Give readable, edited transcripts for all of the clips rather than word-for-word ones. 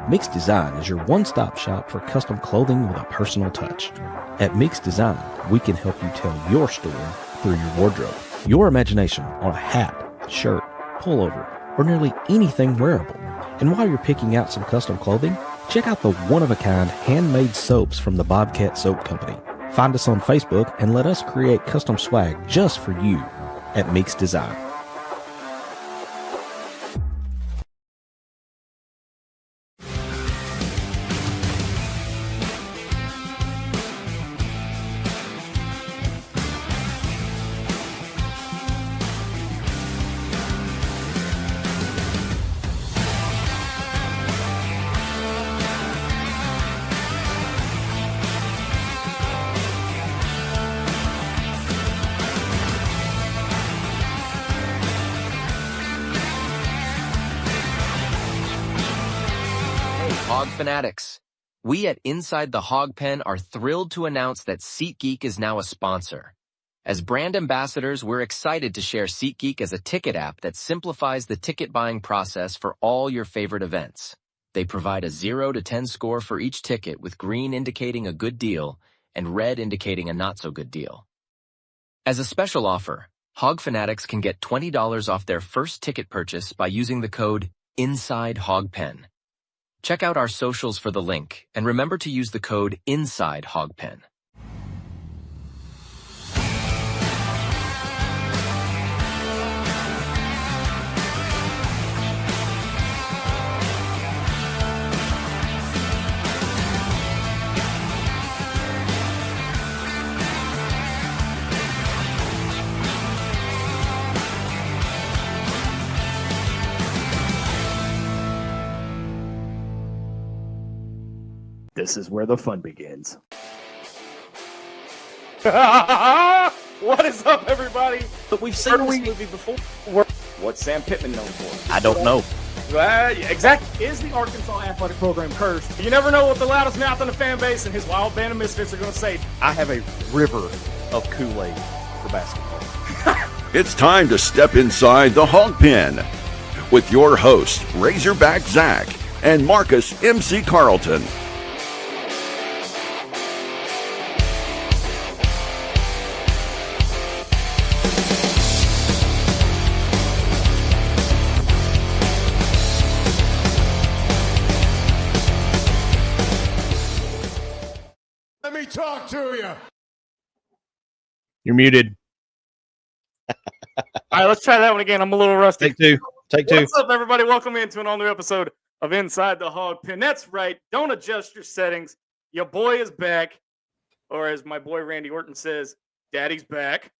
Mix Design is your one-stop shop for custom clothing with a personal touch. At Mix Design, we can help you tell your story through your wardrobe. Your imagination on a hat, shirt, pullover, or nearly anything wearable. And while you're picking out some custom clothing, check out the one-of-a-kind handmade soaps from the Bobcat Soap Company. Find us on Facebook and let us create custom swag just for you at Mix Design. Hog fanatics, we at Inside the Hawg Pen are thrilled to announce that SeatGeek is now a sponsor. As brand ambassadors, we're excited to share SeatGeek as a ticket app that simplifies the ticket buying process for all your favorite events. They provide a 0 to 10 score for each ticket, with green indicating a good deal and red indicating a not-so-good deal. As a special offer, Hog fanatics can get $20 off their first ticket purchase by using the code Inside Hawg Pen. Check out our socials for the link, and remember to use the code Inside Hawg Pen. This is where the fun begins. What is up, everybody? But we've seen this movie before. What's Sam Pittman known for? I don't know. Exactly. Is the Arkansas athletic program cursed? You never know what the loudest mouth on the fan base and his wild band of misfits are going to say. I have a river of Kool-Aid for basketball. It's time to step inside the Hawg Pen with your host, Razorback Zach and Marcus MC Carlton. Let me talk to you. You're muted. All right, let's try that one again. I'm a little rusty. Take two. What's up, everybody? Welcome into an all-new episode of Inside the Hawg Pen. That's right. Don't adjust your settings. Your boy is back. Or as my boy Randy Orton says, Daddy's back.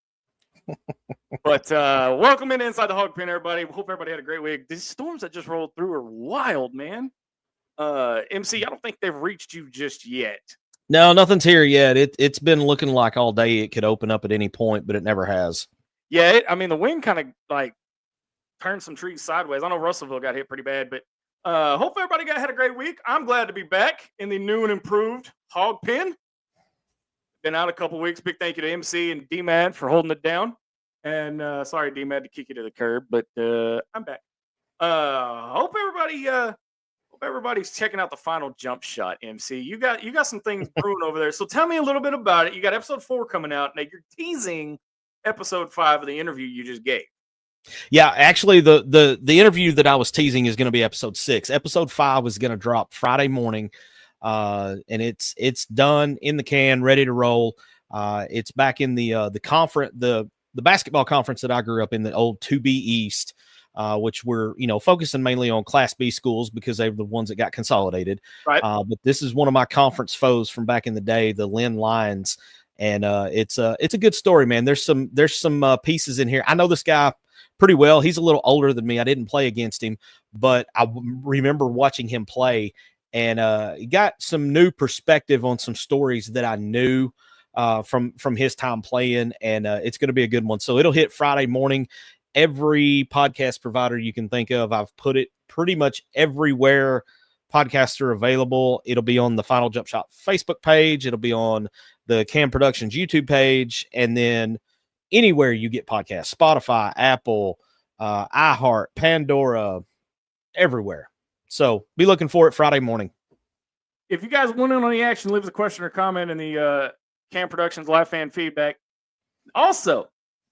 But welcome into Inside the Hawg Pen, everybody. Hope everybody had a great week. These storms that just rolled through are wild, man. MC, I don't think they've reached you just yet. No, nothing's here yet. It's been looking like all day it could open up at any point, but it never has. Yeah, the wind kind of like turned some trees sideways. I know Russellville got hit pretty bad, but hope everybody had a great week. I'm glad to be back in the new and improved Hawg Pen. Been out a couple weeks. Big thank you to MC and D-Mad for holding it down. And sorry, D-Mad, to kick you to the curb, but I'm back. Hope everybody's checking out the final jump shot, MC. You got some things brewing over there. So tell me a little bit about it. You got episode 4 coming out. Now you're teasing episode 5 of the interview you just gave. Yeah, actually, the interview that I was teasing is going to be episode 6. Episode 5 is going to drop Friday morning, and it's done, in the can, ready to roll. It's back in the conference, the basketball conference that I grew up in, the old 2B East, which we're focusing mainly on Class B schools because they were the ones that got consolidated. Right. But this is one of my conference foes from back in the day, the Lynn Lions, and it's a good story, man. There's some pieces in here. I know this guy pretty well. He's a little older than me. I didn't play against him, but I remember watching him play, and he got some new perspective on some stories that I knew from his time playing, and it's going to be a good one. So it'll hit Friday morning. Every podcast provider you can think of, I've put it pretty much everywhere podcasts are available. It'll be on the Final Jump Shot Facebook page. It'll be on the Cam Productions YouTube page, and then anywhere you get podcasts, Spotify, Apple, iHeart, Pandora, everywhere. So be looking for it Friday morning. If you guys want in on the action, leave us a question or comment in the Cam Productions live fan feedback. Also,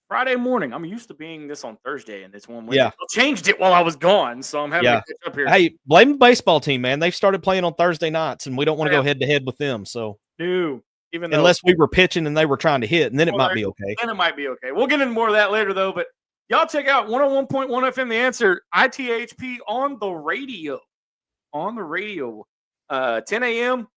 Friday morning. I'm used to being this on Thursday, and it's one Wednesday. Yeah. I changed it while I was gone, so I'm having to catch up here. Hey, blame the baseball team, man. They've started playing on Thursday nights, and we don't want to go head-to-head with them. So even though unless we were pitching and they were trying to hit, and then it might be okay. Then it might be okay. We'll get into more of that later, though. But y'all check out 101.1 FM, The Answer, ITHP on the radio. 10 a.m.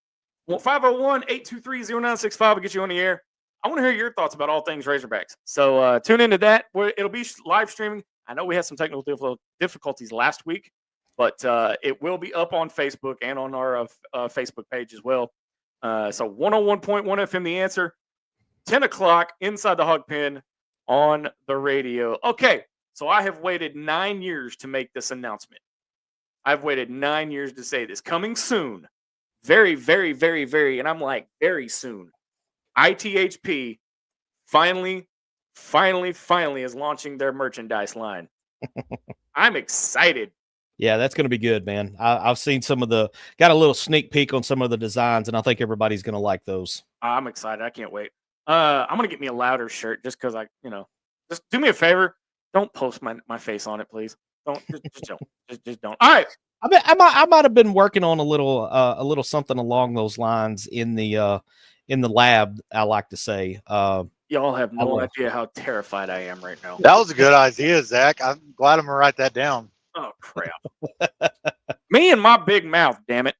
501-823-0965 will get you on the air. I want to hear your thoughts about all things Razorbacks. So tune into that. It'll be live streaming. I know we had some technical difficulties last week, but it will be up on Facebook and on our Facebook page as well. So 101.1 FM, The Answer, 10 o'clock, Inside the Hawg Pen on the radio. Okay, so I have waited 9 years to make this announcement. I've waited 9 years to say this. Coming soon. Very, very, very, very, and I'm like, very soon. ITHP finally is launching their merchandise line. I'm excited. Yeah, that's going to be good, man. I've seen got a little sneak peek on some of the designs, and I think everybody's going to like those. I'm excited. I can't wait. I'm going to get me a Louder shirt just because just do me a favor. Don't post my face on it, please. Don't, just don't. All right. I might have been working on a little something along those lines in the lab. I like to say. Y'all have no idea how terrified I am right now. That was a good idea, Zach. I'm glad I'm gonna write that down. Oh crap! Me and my big mouth, damn it!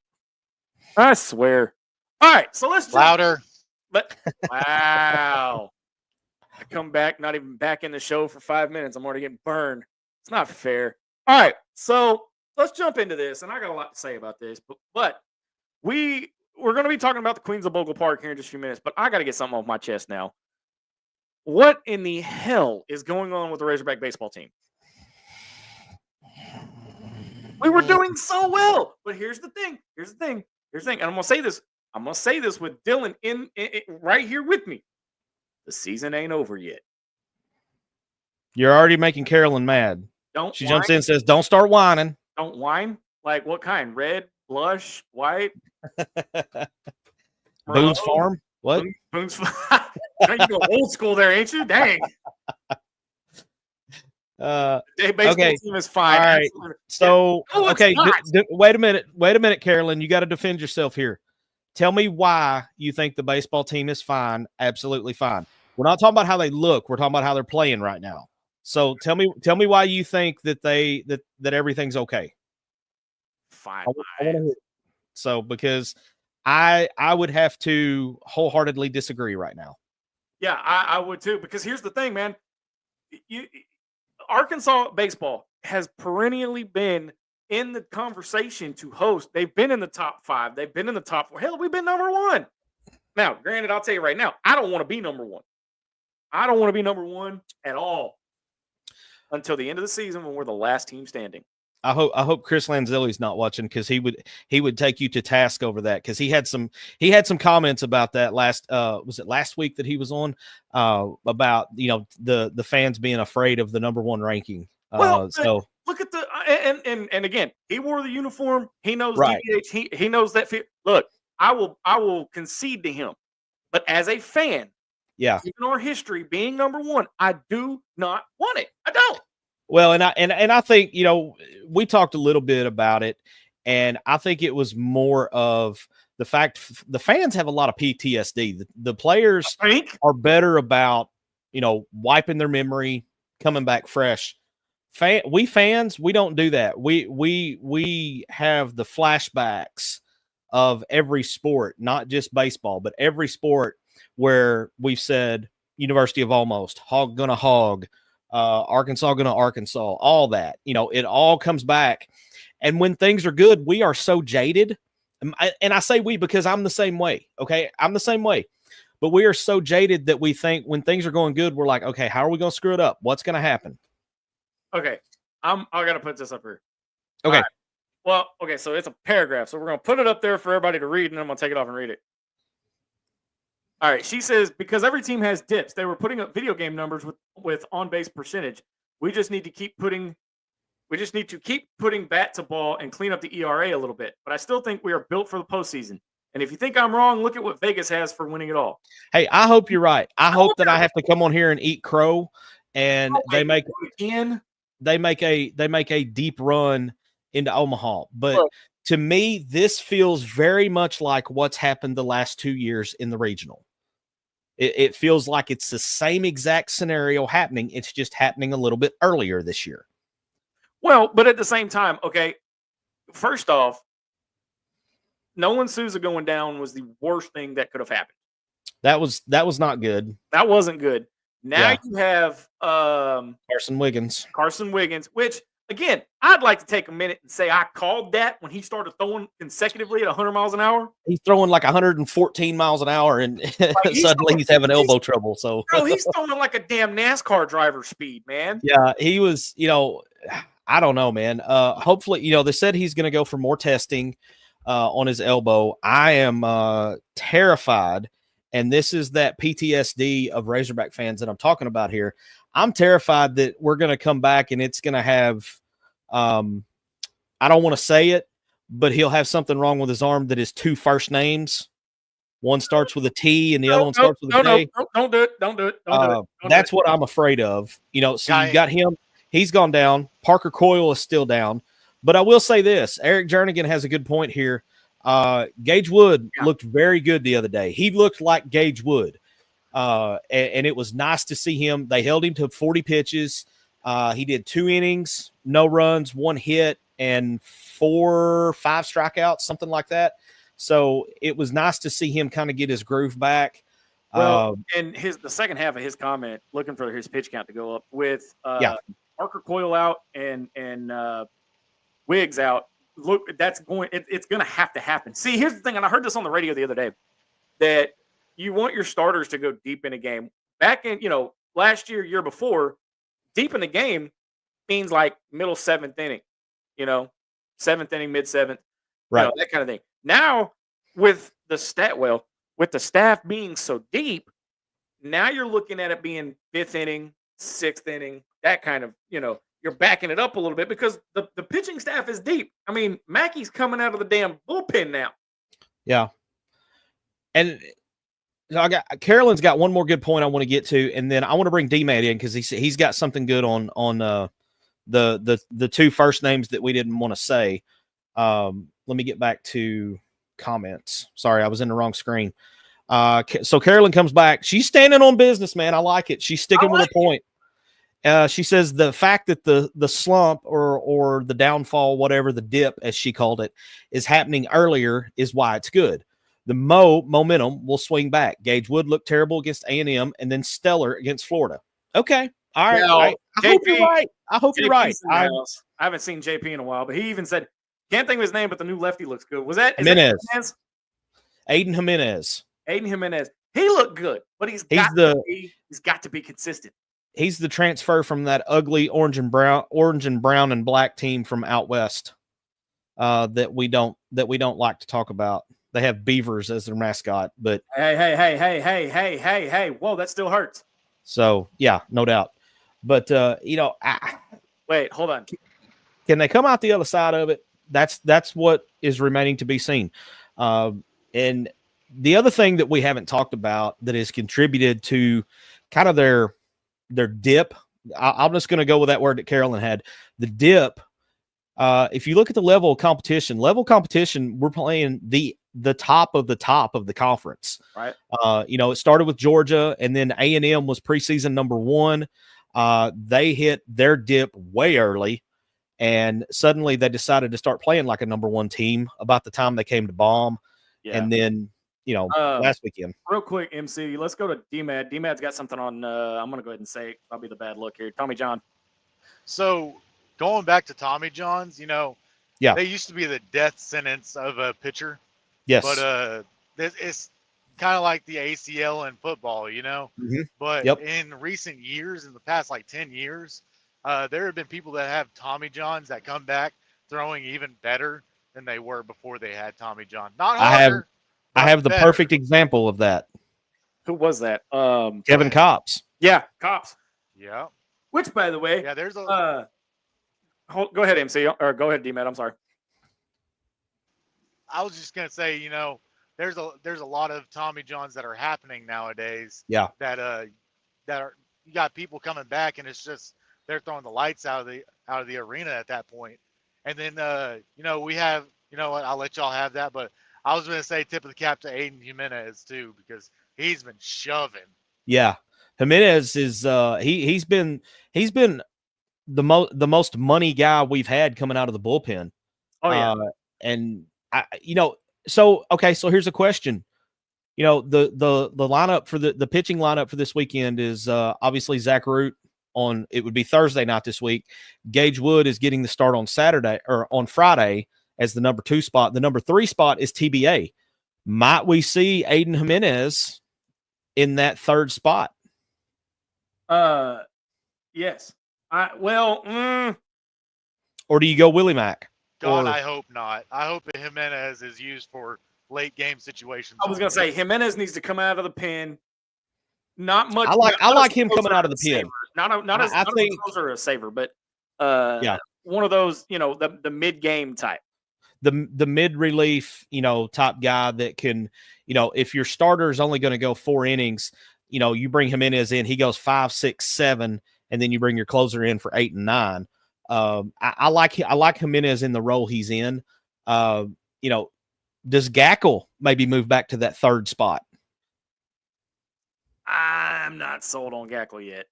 I swear. All right, so let's louder. Wow! I come back, not even back in the show for 5 minutes. I'm already getting burned. It's not fair. All right, so let's jump into this, and I got a lot to say about this, but we're going to be talking about the Queens of Bogle Park here in just a few minutes, but I got to get something off my chest now. What in the hell is going on with the Razorback baseball team? We were doing so well, but here's the thing, and I'm going to say this with Dylan in right here with me. The season ain't over yet. You're already making Carolyn mad. She jumps in and says, "Don't start whining." Don't whine? Like what kind? Red, blush, white? Boone's Farm? What? Boone's Farm. You go old school there, ain't you? Dang. Baseball team is fine. All right. So, wait a minute, Carolyn. You got to defend yourself here. Tell me why you think the baseball team is fine. Absolutely fine. We're not talking about how they look. We're talking about how they're playing right now. So tell me why you think that that everything's okay. Fine. So because I would have to wholeheartedly disagree right now. Yeah, I would too. Because here's the thing, man. Arkansas baseball has perennially been in the conversation to host. They've been in the top 5. They've been in the top 4. Hell, we've been number 1. Now, granted, I'll tell you right now, I don't want to be number 1. I don't want to be number 1 at all until the end of the season when we're the last team standing. I hope Chris Lanzelli's not watching, because he would take you to task over that, because he had some comments about that was it last week that he was on about the fans being afraid of the number 1 ranking. So look at the and again, he wore the uniform. He knows right. DPH. He knows that. Look, I will concede to him, but as a fan, yeah, in our history being number 1, I do not want it. I don't. Well, and I think, we talked a little bit about it, and I think it was more of the fact the fans have a lot of PTSD. The players are better about, wiping their memory, coming back fresh. We fans, we don't do that. We have the flashbacks of every sport, not just baseball, but every sport where we've said University of Almost, Hog gonna Hog, Arkansas gonna Arkansas, all that. It all comes back. And when things are good, we are so jaded. And I say we because I'm the same way. Okay, I'm the same way. But we are so jaded that we think when things are going good, we're like, okay, how are we gonna screw it up? What's gonna happen? Okay, I gotta put this up here. Okay. Right. Well, okay, so it's a paragraph, so we're gonna put it up there for everybody to read, and I'm gonna take it off and read it. All right, she says, because every team has dips, they were putting up video game numbers with on-base percentage. We just need to keep putting We just need to keep putting bat to ball and clean up the ERA a little bit. But I still think we are built for the postseason. And if you think I'm wrong, look at what Vegas has for winning it all. Hey, I hope you're right. I hope that I have to come on here and eat crow, and they make a deep run into Omaha. But to me, this feels very much like what's happened the last 2 years in the regional. It feels like it's the same exact scenario happening. It's just happening a little bit earlier this year. Well, but at the same time, okay, first off, Nolan Souza going down was the worst thing that could have happened. That was not good. That wasn't good. Now you have Carson Wiggins, which, again, I'd like to take a minute and say I called that when he started throwing consecutively at 100 miles an hour. He's throwing like 114 miles an hour, and suddenly he's having elbow trouble. So, bro, he's throwing like a damn NASCAR driver speed, man. Yeah, he was, I don't know, man. Hopefully, they said he's going to go for more testing on his elbow. I am terrified, and this is that PTSD of Razorback fans that I'm talking about here. I'm terrified that we're going to come back and it's going to have, I don't want to say it, but he'll have something wrong with his arm that is 2 first names. One starts with a T and the other one starts with a K. Don't do it. Don't do it. That's what I'm afraid of. So you got him. He's gone down. Parker Coyle is still down. But I will say this. Eric Jernigan has a good point here. Gage Wood looked very good the other day. He looked like Gage Wood. And it was nice to see him. They held him to 40 pitches. He did 2 innings, no runs, 1 hit, and 4-5 strikeouts, something like that. So it was nice to see him kind of get his groove back. Well, and the second half of his comment, looking for his pitch count to go up with Parker Coyle out and Wiggs out. Look, it's going to have to happen. See, here's the thing, and I heard this on the radio the other day, that you want your starters to go deep in a game. Back in, last year before, deep in the game means like middle 7th inning, 7th inning, mid-7th, right? That kind of thing. Now, with the staff being so deep, now you're looking at it being 5th inning, 6th inning, that kind of, you're backing it up a little bit because the pitching staff is deep. I mean, Mackey's coming out of the damn bullpen now. Yeah. And Carolyn's got one more good point I want to get to, and then I want to bring D-Matt in because he's got something good on the 2 first names that we didn't want to say. Let me get back to comments. Sorry, I was in the wrong screen. So Carolyn comes back. She's standing on business, man. I like it. She's sticking with a point. She says the fact that the slump or the downfall, whatever, the dip, as she called it, is happening earlier is why it's good. The momentum will swing back. Gage Wood looked terrible against A&M and then stellar against Florida. Okay. All right. Now, I hope you're right. I hope you're right. I haven't seen JP in a while, but he even said, can't think of his name, but the new lefty looks good. Was that Jimenez? Aiden Jimenez. He looked good, but he's got to be consistent. He's the transfer from that ugly orange and brown and black team from out west that we don't like to talk about. They have beavers as their mascot, but hey, whoa, that still hurts. So yeah, no doubt. But wait, hold on. Can they come out the other side of it? That's what is remaining to be seen. And the other thing that we haven't talked about that has contributed to kind of their dip. I'm just going to go with that word that Carolyn had. The dip. If you look at the level of competition, we're playing the top of the conference. Right. It started with Georgia, and then A&M was preseason number 1. They hit their dip way early, and suddenly they decided to start playing like a number 1 team about the time they came to bomb. Yeah. And then, last weekend. Real quick, MC, let's go to D-Mad. D-Mad's got something on, I'm going to go ahead and say it. I'll be the bad look here. Tommy John. So going back to Tommy Johns, they used to be the death sentence of a pitcher. Yes. But it's kind of like the ACL in football, Mm-hmm. But in recent years, in the past 10 years, there have been people that have Tommy Johns that come back throwing even better than they were before they had Tommy John. Not harder. I have the perfect example of that. Who was that? Kevin Kopps. Yeah, Kopps. Yeah. Which, by the way, there's a Go ahead, MC, or go ahead, D-Matt. I'm sorry. I was just gonna say, there's a lot of Tommy Johns that are happening nowadays. Yeah. That are, you got people coming back, and it's just they're throwing the lights out of the arena at that point. And then we have, what, I'll let y'all have that, but I was gonna say tip of the cap to Aiden Jimenez too, because he's been shoving. Yeah, Jimenez is he's been the most money guy we've had coming out of the bullpen. Oh yeah, and so here's a question. The lineup for the pitching lineup for this weekend is obviously Zach Root it would be Thursday night this week. Gage Wood is getting the start on Saturday or on Friday as the number 2 spot. The number 3 spot is TBA. Might we see Aiden Jimenez in that 3rd spot? Yes. Or do you go Willie Mack? God, I hope not. I hope that Jimenez is used for late game situations. I was gonna say Jimenez needs to come out of the pen. Not much. I like him coming out of the pen. Not as a closer or a saver, but one of those, the mid game type. The mid relief, top guy that can, if your starter is only going to go 4 innings, you bring Jimenez in, he goes 5, 6, 7, and then you bring your closer in for 8 and 9. I like Jimenez in the role he's in. Does Gackle maybe move back to that 3rd spot? I'm not sold on Gackle yet.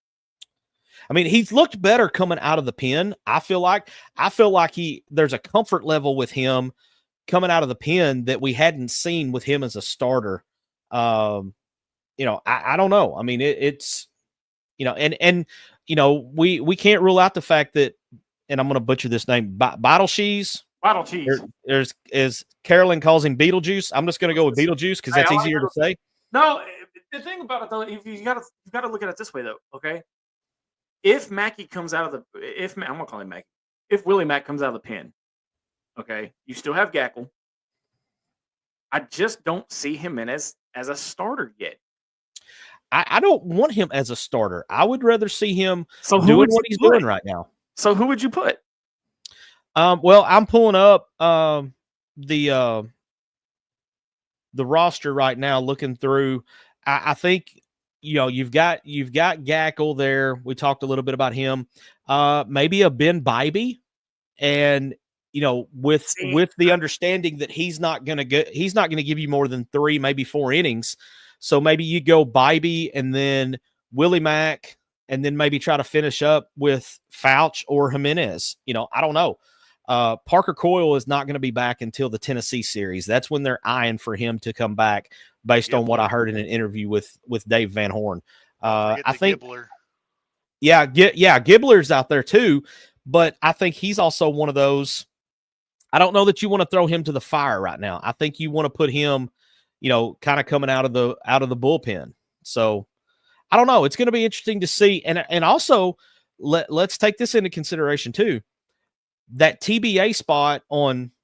I mean, he's looked better coming out of the pen. I feel like there's a comfort level with him coming out of the pen that we hadn't seen with him as a starter. I don't know. I mean, it's we can't rule out the fact that, and I'm going to butcher this name, Beetlejuice. Is Carolyn calls him Beetlejuice. I'm just going to go with Beetlejuice because that's easier to say. No, the thing about it though, you got to look at it this way though. Okay, if Mackey comes out of I'm gonna call him Mackey. If Willie Mack comes out of the pen, okay, you still have Gackle. I just don't see him as a starter yet. I don't want him as a starter. I would rather see him doing what he's doing right now. So who would you put? Well, I'm pulling up the roster right now, looking through. I think you've got Gackle there. We talked a little bit about him. Maybe a Ben Bybee, and with the understanding that he's not going to give you more than 3, maybe 4 innings. So maybe you go Bybee and then Willie Mack, and then maybe try to finish up with Fouch or Jimenez. I don't know. Parker Coyle is not going to be back until the Tennessee series. That's when they're eyeing for him to come back, based on what I heard in an interview with Dave Van Horn. I think, Gibbler. Gibbler's out there too, but I think he's also one of those. I don't know that you want to throw him to the fire right now. I think you want to put him, kind of coming out of the bullpen. So I don't know. It's going to be interesting to see, and also let's take this into consideration too. That TBA spot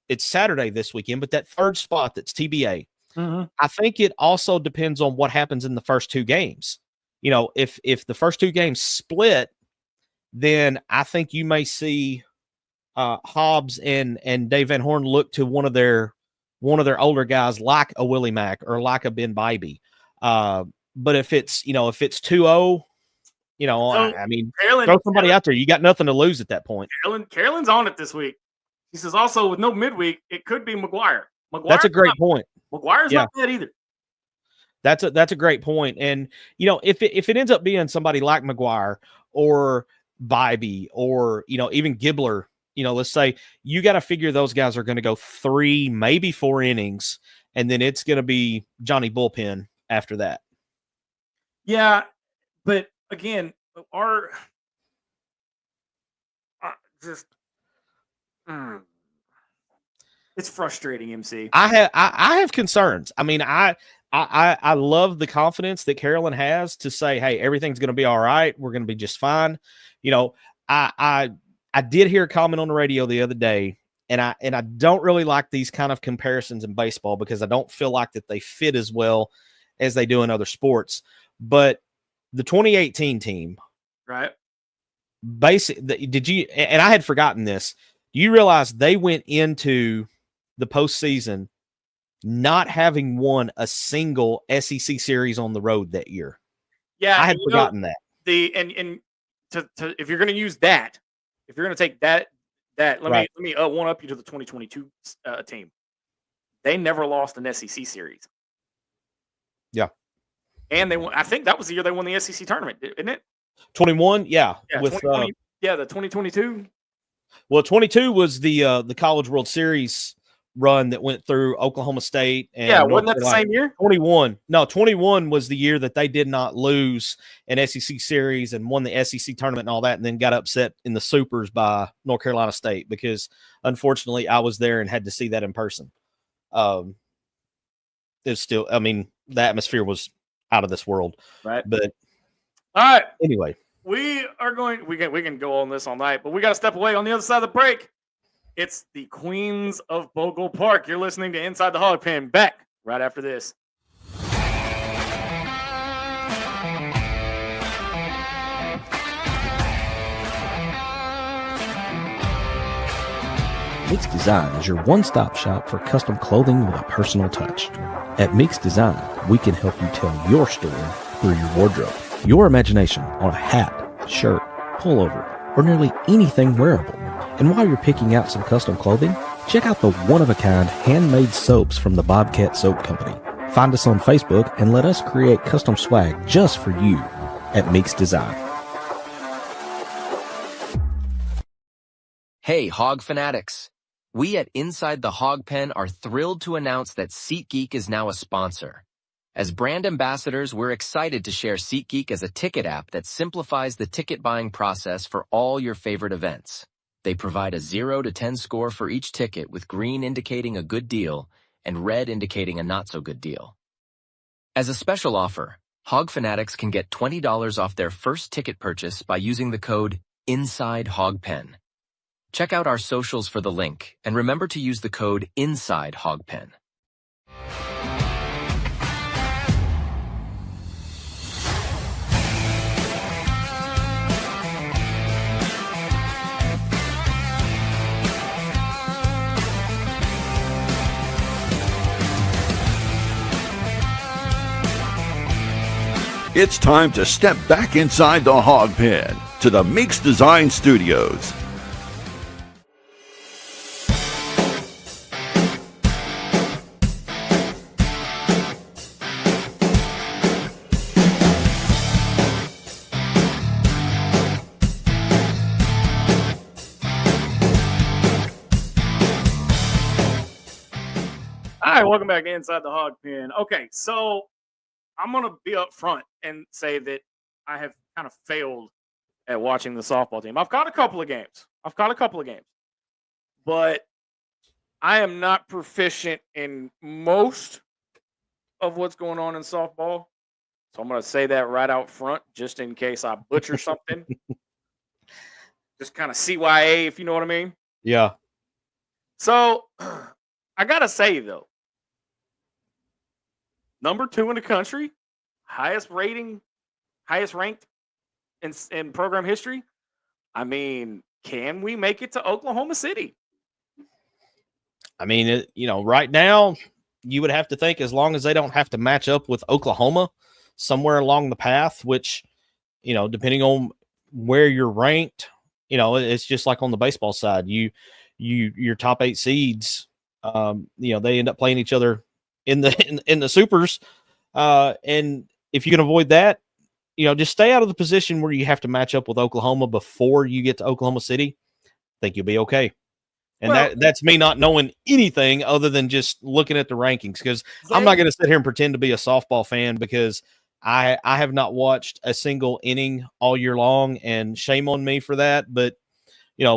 it's Saturday this weekend, but that 3rd spot that's TBA. Mm-hmm. I think it also depends on what happens in the first 2 games. If the first 2 games split, then I think you may see Hobbs and Dave Van Horn look to one of their older guys like a Willie Mack or like a Ben Bybee. But if it's 2-0, I mean, throw somebody out there. You got nothing to lose at that point. Carolyn's on it this week. He says also with no midweek, it could be McGuire. That's a great point. McGuire's not bad either. That's a great point. And if it ends up being somebody like McGuire or Bybee or even Gibbler, let's say you got to figure those guys are going to go 3, maybe 4 innings, and then it's going to be Johnny Bullpen after that. Yeah, but again, it's frustrating, MC. I have concerns. I mean, I love the confidence that Carolyn has to say, hey, everything's going to be all right. We're going to be just fine. I did hear a comment on the radio the other day, and I don't really like these kind of comparisons in baseball because I don't feel like that they fit as well as they do in other sports. But the 2018 team, right? did you, and I had forgotten this, do you realize they went into the postseason not having won a single SEC series on the road that year? Yeah, I had forgotten that. If you're going to use that, if you're going to take that, let me one up you to the 2022 team. They never lost an SEC series. Yeah, and they won. I think that was the year they won the SEC tournament, isn't it? 21, yeah. With 2020, the 2022. Well, 22 was the College World Series run that went through Oklahoma State. And wasn't that the same year? 21 was the year that they did not lose an SEC series and won the SEC tournament and all that, and then got upset in the Supers by North Carolina State, because unfortunately I was there and had to see that in person. It's still, I mean, the atmosphere was out of this world, right? But all right, anyway, we can go on this all night, but we got to step away on the other side of the break. It's the Queens of Bogle Park. You're listening to Inside the Hawg Pen. Back right after this. Meeks Design is your one-stop shop for custom clothing with a personal touch. At Meeks Design, we can help you tell your story through your wardrobe. Your imagination on a hat, shirt, pullover, or nearly anything wearable. And while you're picking out some custom clothing, check out the one-of-a-kind handmade soaps from the Bobcat Soap Company. Find us on Facebook and let us create custom swag just for you at Meeks Design. Hey, Hog fanatics. We at Inside the Hawg Pen are thrilled to announce that SeatGeek is now a sponsor. As brand ambassadors, we're excited to share SeatGeek as a ticket app that simplifies the ticket buying process for all your favorite events. They provide a 0 to 10 score for each ticket, with green indicating a good deal and red indicating a not-so-good deal. As a special offer, Hog fanatics can get $20 off their first ticket purchase by using the code INSIDEHOGPEN. Check out our socials for the link, and remember to use the code INSIDEHOGPEN. It's time to step back inside the Hawg Pen to the Meeks Design Studios. All right, welcome back to Inside the Hawg Pen. Okay, so I'm going to be up front and say that I have kind of failed at watching the softball team. I've caught a couple of games. But I am not proficient in most of what's going on in softball. So I'm going to say that right out front, just in case I butcher something. Just kind of CYA, if you know what I mean. Yeah. So I got to say, though, number 2 in the country, highest ranked in program history. I mean, can we make it to Oklahoma City? I mean, right now, you would have to think, as long as they don't have to match up with Oklahoma somewhere along the path, which, depending on where you're ranked, it's just like on the baseball side. Your top 8 seeds, they end up playing each other in the supers. And if you can avoid that, just stay out of the position where you have to match up with Oklahoma before you get to Oklahoma City. I think you'll be okay. And that's me not knowing anything other than just looking at the rankings, because I'm not going to sit here and pretend to be a softball fan, because I have not watched a single inning all year long, and shame on me for that. But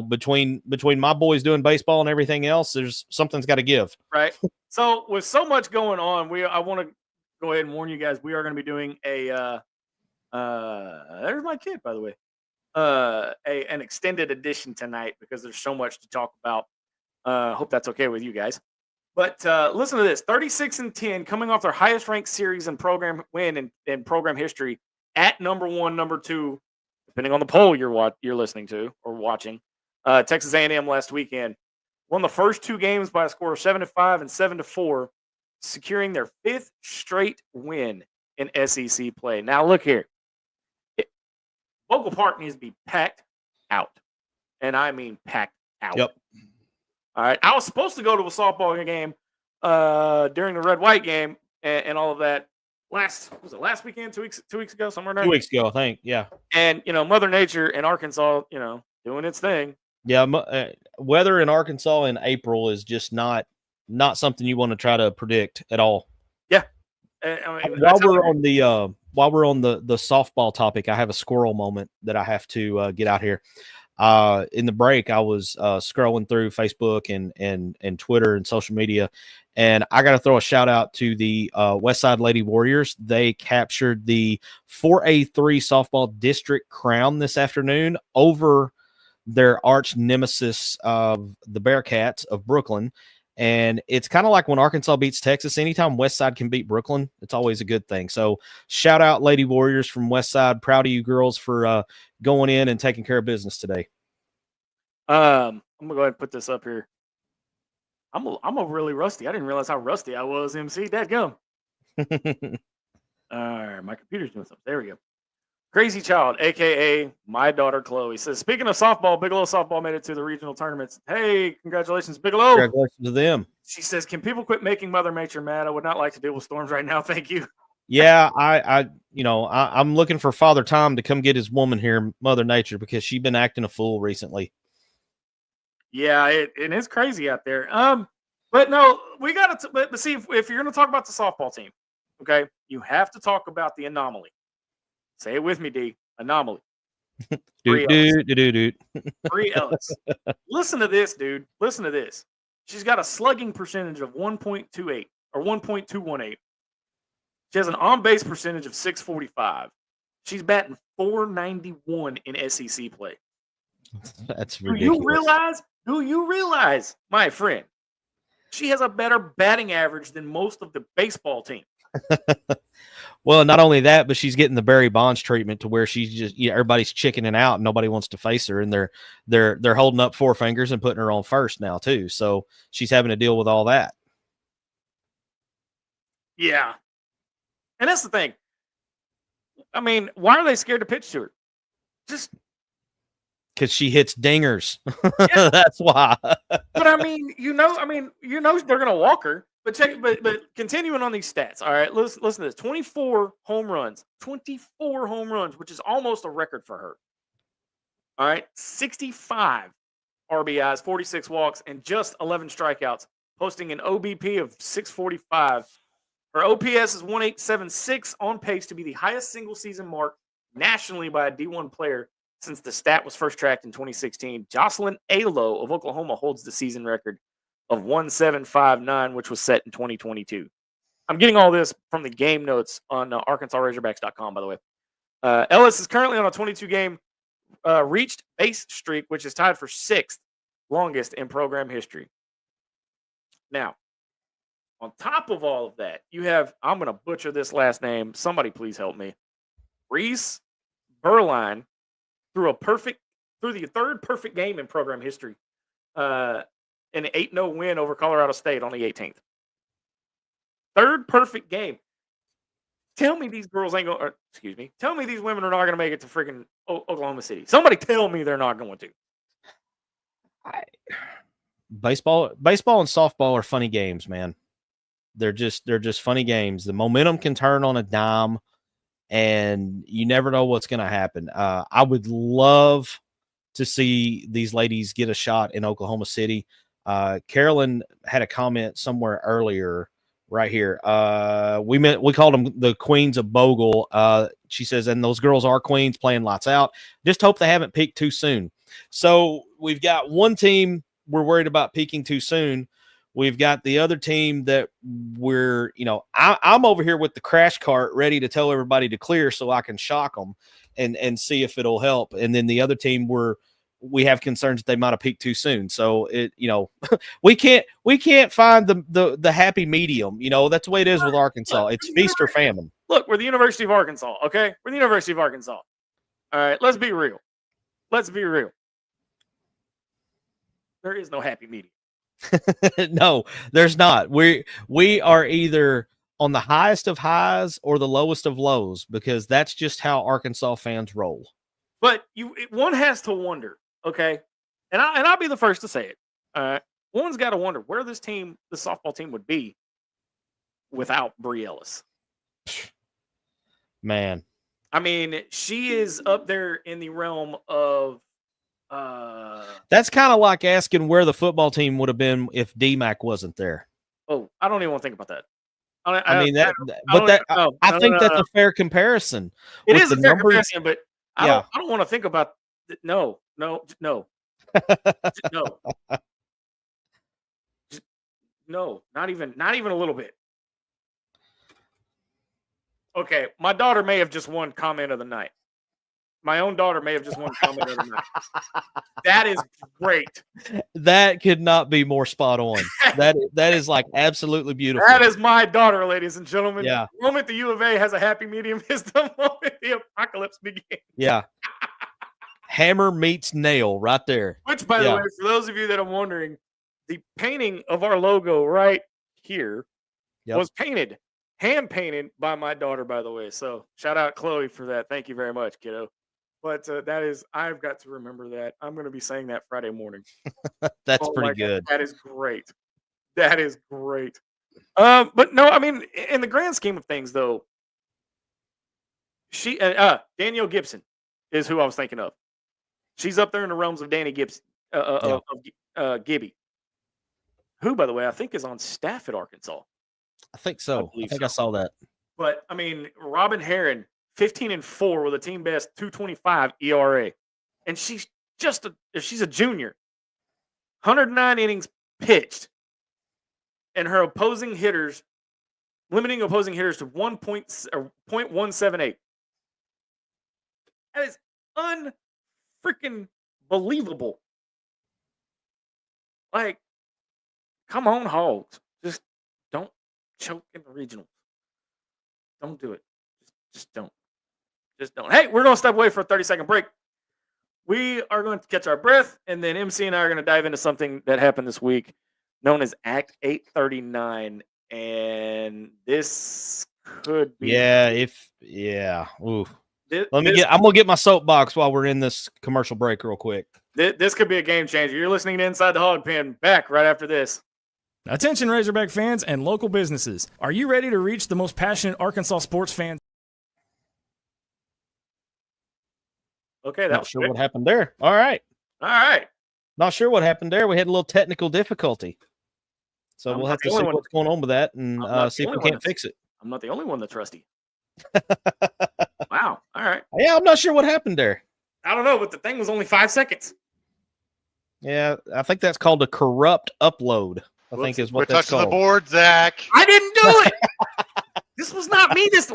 between my boys doing baseball and everything else, something's got to give. Right. So with so much going on, I want to go ahead and warn you guys, we are going to be doing there's my kid, by the way, an extended edition tonight, because there's so much to talk about. Hope that's okay with you guys. But listen to this: 36-10, coming off their highest ranked series and program win in program history, at number 1, number 2, depending on the poll you're listening to or watching. Texas A&M last weekend won the first 2 games by a score of 7-5 and 7-4, securing their 5th straight win in SEC play. Now look here, Bogle Park needs to be packed out, and I mean packed out. Yep. All right, I was supposed to go to a softball game during the red-white game and all of that. Was it last weekend? 2 weeks ago, somewhere there. 2 weeks ago, I think. Yeah. And Mother Nature in Arkansas, doing its thing. Yeah, weather in Arkansas in April is just not something you want to try to predict at all. Yeah. While we're on the softball topic, I have a squirrel moment that I have to get out here. In the break, I was scrolling through Facebook and Twitter and social media, and I got to throw a shout out to the Westside Lady Warriors. They captured the 4A3 softball district crown this afternoon over their arch nemesis of the Bearcats of Brooklyn. And it's kind of like when Arkansas beats Texas. Anytime Westside can beat Brooklyn, it's always a good thing. So shout out Lady Warriors from Westside. Proud of you girls for going in and taking care of business today. I'm gonna go ahead and put this up here. I'm a really rusty. I didn't realize how rusty I was, MC. Dadgum. All right, my computer's doing something. There we go. Crazy Child, a.k.a. my daughter Chloe, says, speaking of softball, Bigelow softball made it to the regional tournaments. Hey, congratulations, Bigelow. Congratulations to them. She says, can people quit making Mother Nature mad? I would not like to deal with storms right now. Thank you. Yeah, I'm looking for Father Tom to come get his woman here, Mother Nature, because she's been acting a fool recently. Yeah, it's crazy out there. But no, we got to. But see, if you're going to talk about the softball team, okay, you have to talk about the anomaly. Say it with me, D. Anomaly. Bri Ellis. Listen to this, dude. Listen to this. She's got a slugging percentage of 1.28 or 1.218. She has an on-base percentage of 645. She's batting 491 in SEC play. That's ridiculous. Do you realize, my friend, she has a better batting average than most of the baseball team? Well, not only that, but she's getting the Barry Bonds treatment to where she's just everybody's chickening out and nobody wants to face her, and they're holding up 4 fingers and putting her on first now too. So she's having to deal with all that. Yeah. And that's the thing. I mean, why are they scared to pitch to her? Just because she hits dingers. Yeah. That's why. But I mean, they're gonna walk her. But continuing on these stats. All right, listen to this. 24 home runs, which is almost a record for her. All right, 65 RBIs, 46 walks, and just 11 strikeouts, posting an OBP of 645. Her OPS is 1876, on pace to be the highest single season mark nationally by a D1 player since the stat was first tracked in 2016. Jocelyn Alo of Oklahoma holds the season record of 1759, which was set in 2022. I'm getting all this from the game notes on ArkansasRazorbacks.com, by the way. Ellis is currently on a 22-game reached base streak, which is tied for 6th longest in program history. Now, on top of all of that, you have, I'm going to butcher this last name. Somebody please help me. Reese Berline threw the 3rd perfect game in program history. An 8-0 win over Colorado State on the 18th. 3rd perfect game. Tell me these girls ain't going. Tell me these women are not going to make it to freaking Oklahoma City. Somebody tell me they're not going to. Baseball and softball are funny games, man. They're just funny games. The momentum can turn on a dime, and you never know what's going to happen. I would love to see these ladies get a shot in Oklahoma City. Carolyn had a comment somewhere earlier right here. We called them the Queens of Bogle. She says, and those girls are queens playing lights out. Just hope they haven't peaked too soon. So we've got one team we're worried about peaking too soon. We've got the other team that I'm over here with the crash cart ready to tell everybody to clear so I can shock them and see if it'll help. And then the other team we have concerns that they might have peaked too soon. So we can't find the happy medium. That's the way it is with Arkansas. It's feast or famine. Look, we're the University of Arkansas. Okay. We're the University of Arkansas. All All right, let's be real. Let's be real. There is no happy medium. No, there's not. We are either on the highest of highs or the lowest of lows, because that's just how Arkansas fans roll. But one has to wonder, okay? And I'll be the first to say it. All right. One's got to wonder where this softball team would be without Bri Ellis. Man. I mean, she is up there in the realm of that's kind of like asking where the football team would have been if D-Mac wasn't there. Oh, I don't even want to think about that. I think that's a fair comparison. It is a fair comparison, but I don't want to think about no. No, not even a little bit. Okay, my daughter may have just won comment of the night. My own daughter may have just won comment of the night. That is great. That could not be more spot on. That is like absolutely beautiful. That is my daughter, ladies and gentlemen. Yeah. The moment the U of A has a happy medium is the moment the apocalypse begins. Yeah. Hammer meets nail right there. Which, by the way, for those of you that are wondering, the painting of our logo right here was hand painted by my daughter, by the way. So shout out Chloe for that. Thank you very much, kiddo. But I've got to remember that. I'm going to be saying that Friday morning. That's pretty good. That is great. That is great. But no, I mean, in the grand scheme of things, though, Danielle Gibson is who I was thinking of. She's up there in the realms of Danny Gibson, Gibby, who, by the way, I think is on staff at Arkansas. I think so. I think I saw that. But I mean, Robin Herron, 15-4 with a team best 2.25 ERA, and she's a junior. 109 innings pitched, and her limiting opposing hitters to 0.178. That is unfreaking believable. Like, come on, Hogs. Just don't choke in the regionals. Don't do it. Just don't. Just don't. Hey, we're going to step away for a 30-second break. We are going to catch our breath, and then MC and I are going to dive into something that happened this week known as Act 839. And this could be. Ooh. I'm going to get my soapbox while we're in this commercial break real quick. This could be a game changer. You're listening to Inside the Hawg Pen. Back right after this. Attention Razorback fans and local businesses. Are you ready to reach the most passionate Arkansas sports fans? Okay, not sure what happened there. All right. Not sure what happened there. We had a little technical difficulty. So we'll have to see what's going on with that and see if we can't fix it. I'm not the only one that's rusty. Wow. All right. Yeah, I'm not sure what happened there. I don't know, but the thing was only 5 seconds. Yeah, I think that's called a corrupt upload. I think is what that's called. Touching the board, Zach. I didn't do it. This was not me. This is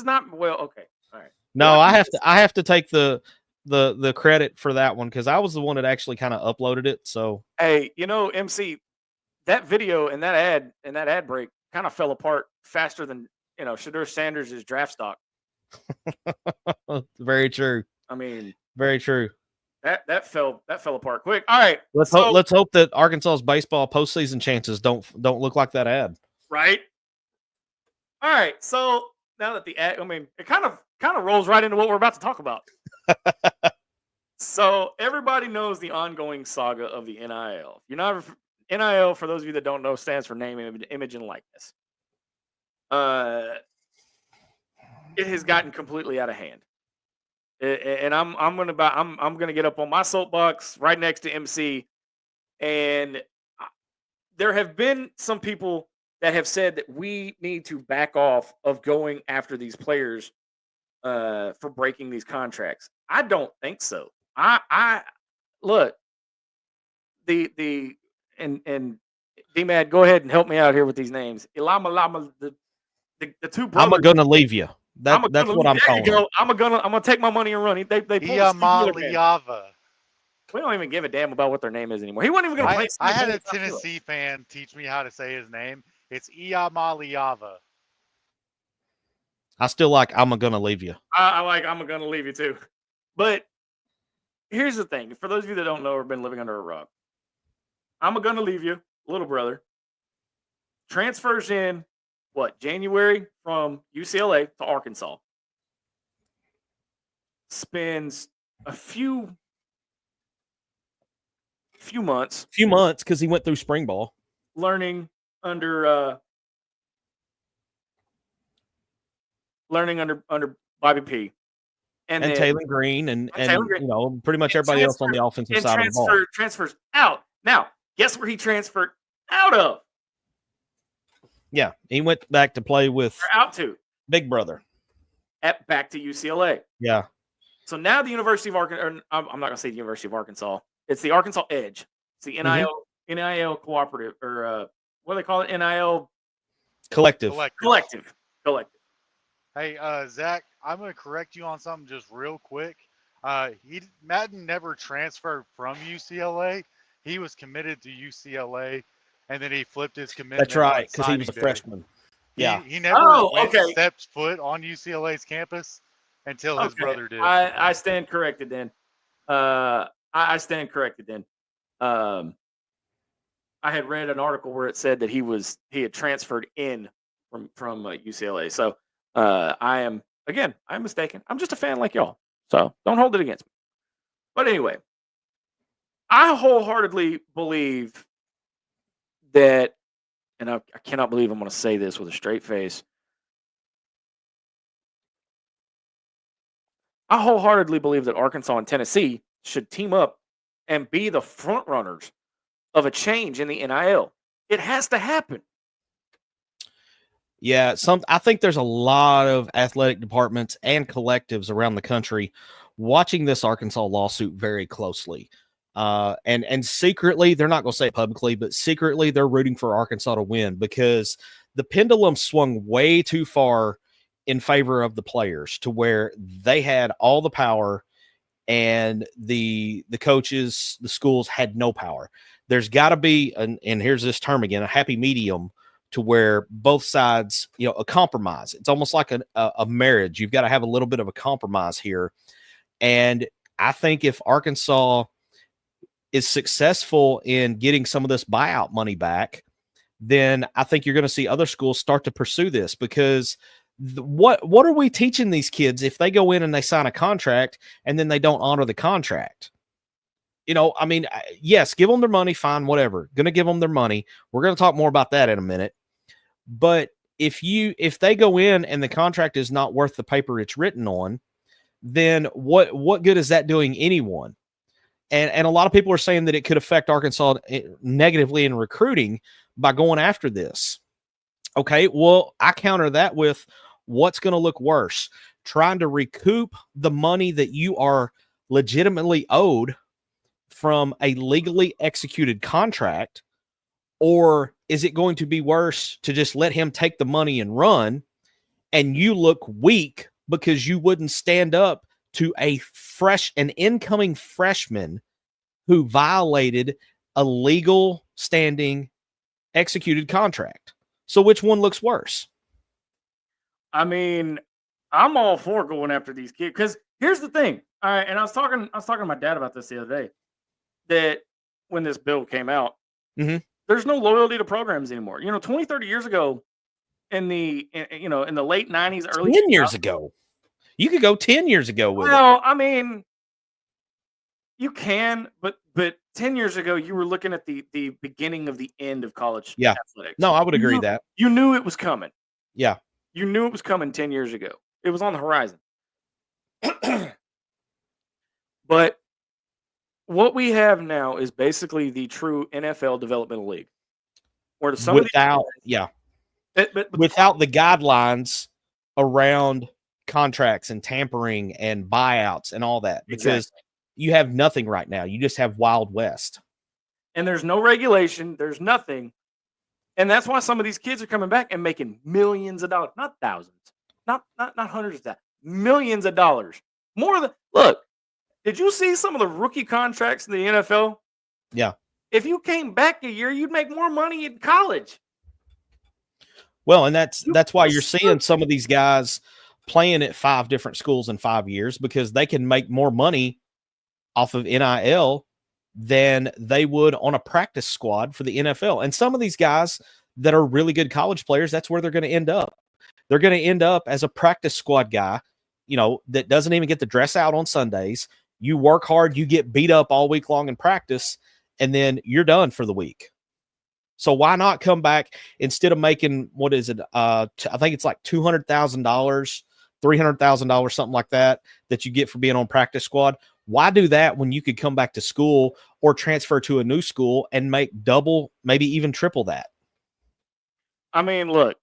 not okay. All right. No, I have to take the credit for that one because I was the one that actually kind of uploaded it. So hey, MC, that video and that ad break kind of fell apart faster than Shadur Sanders' draft stock. Very true. I mean, very true. That fell apart quick. All right, let's hope that Arkansas's baseball postseason chances don't look like that ad. Right. All right. So now that the ad, I mean, it kind of rolls right into what we're about to talk about. So everybody knows the ongoing saga of the NIL. NIL, for those of you that don't know, stands for name, image, and likeness. It has gotten completely out of hand. And I'm gonna get up on my soapbox right next to MC, and there have been some people that have said that we need to back off of going after these players for breaking these contracts. I don't think so. I look and D-Mad, go ahead and help me out here with these names. Ilama, the two brothers. I'm gonna leave you. That's what I'm calling. I'm gonna take my money and run. They Iamaliava. We don't even give a damn about what their name is anymore. He wasn't even gonna play. I had a Tennessee fan teach me how to say his name. It's Iamaliava. I still like I'm gonna leave you. I like I'm going to leave you too. But here's the thing. For those of you that don't know or been living under a rock, I'm going to leave you, little brother. Transfers in, January from UCLA to Arkansas. Spends a few months because he went through spring ball. Learning under Bobby P. And Taylor Green and Taylor Green. You know, pretty much everybody else on the offensive side of the ball. Transfers out. Now, guess where he transferred out of? Yeah, he went back to play with out to Big Brother. Back to UCLA. Yeah. So now the University of Arkansas, I'm not going to say the University of Arkansas. It's the Arkansas Edge. It's the NIL cooperative, or what do they call it? NIL collective. Hey, Zach, I'm going to correct you on something just real quick. Madden never transferred from UCLA. He was committed to UCLA, and then he flipped his commitment. That's right, because he was a freshman. Yeah. He never stepped foot on UCLA's campus until his brother did. I stand corrected then. I stand corrected then. I had read an article where it said that he had transferred in from UCLA. So I'm mistaken. I'm just a fan like y'all. So don't hold it against me. But anyway, I wholeheartedly believe that, and I cannot believe I'm going to say this with a straight face. I wholeheartedly believe that Arkansas and Tennessee should team up and be the front runners of a change in the NIL. It has to happen. Yeah, I think there's a lot of athletic departments and collectives around the country watching this Arkansas lawsuit very closely. And secretly, they're not going to say it publicly, but secretly they're rooting for Arkansas to win because the pendulum swung way too far in favor of the players to where they had all the power and the coaches, the schools had no power. There's got to be, and here's this term again, a happy medium to where both sides, a compromise. It's almost like a marriage. You've got to have a little bit of a compromise here. And I think if Arkansas is successful in getting some of this buyout money back, then I think you're going to see other schools start to pursue this because what are we teaching these kids if they go in and they sign a contract and then they don't honor the contract? Yes, give them their money, fine, whatever. Going to give them their money. We're going to talk more about that in a minute. But if they go in and the contract is not worth the paper it's written on, then what good is that doing anyone? And a lot of people are saying that it could affect Arkansas negatively in recruiting by going after this. Okay, well, I counter that with what's going to look worse, trying to recoup the money that you are legitimately owed from a legally executed contract, or is it going to be worse to just let him take the money and run and you look weak because you wouldn't stand up to an incoming freshman who violated a legal standing executed contract? So which one looks worse? I mean, I'm all for going after these kids because here's the thing. All right, and I was talking to my dad about this the other day. That when this bill came out, there's no loyalty to programs anymore. 20, 30 years ago, in the late 90s, early 10 years ago, you could go 10 years ago with it. I mean, you can, but 10 years ago, you were looking at the beginning of the end of college athletics. No, I would agree that. You knew it was coming. Yeah. You knew it was coming 10 years ago. It was on the horizon. But what we have now is basically the true NFL developmental league. Where without the guidelines around contracts and tampering and buyouts and all that, because you have nothing right now. You just have Wild West. And there's no regulation. There's nothing. And that's why some of these kids are coming back and making millions of dollars, not thousands, not hundreds of thousands, millions of dollars. Look, did you see some of the rookie contracts in the NFL? Yeah. If you came back a year, you'd make more money in college. Well, and that's why you're seeing some of these guys playing at 5 different schools in 5 years because they can make more money off of NIL than they would on a practice squad for the NFL. And some of these guys that are really good college players, that's where they're going to end up. They're going to end up as a practice squad guy, that doesn't even get to dress out on Sundays. You work hard, you get beat up all week long in practice, and then you're done for the week. So why not come back instead of making, what is it? I think it's like $200,000, $300,000, something like that you get for being on practice squad. Why do that when you could come back to school or transfer to a new school and make double, maybe even triple that? I mean, look,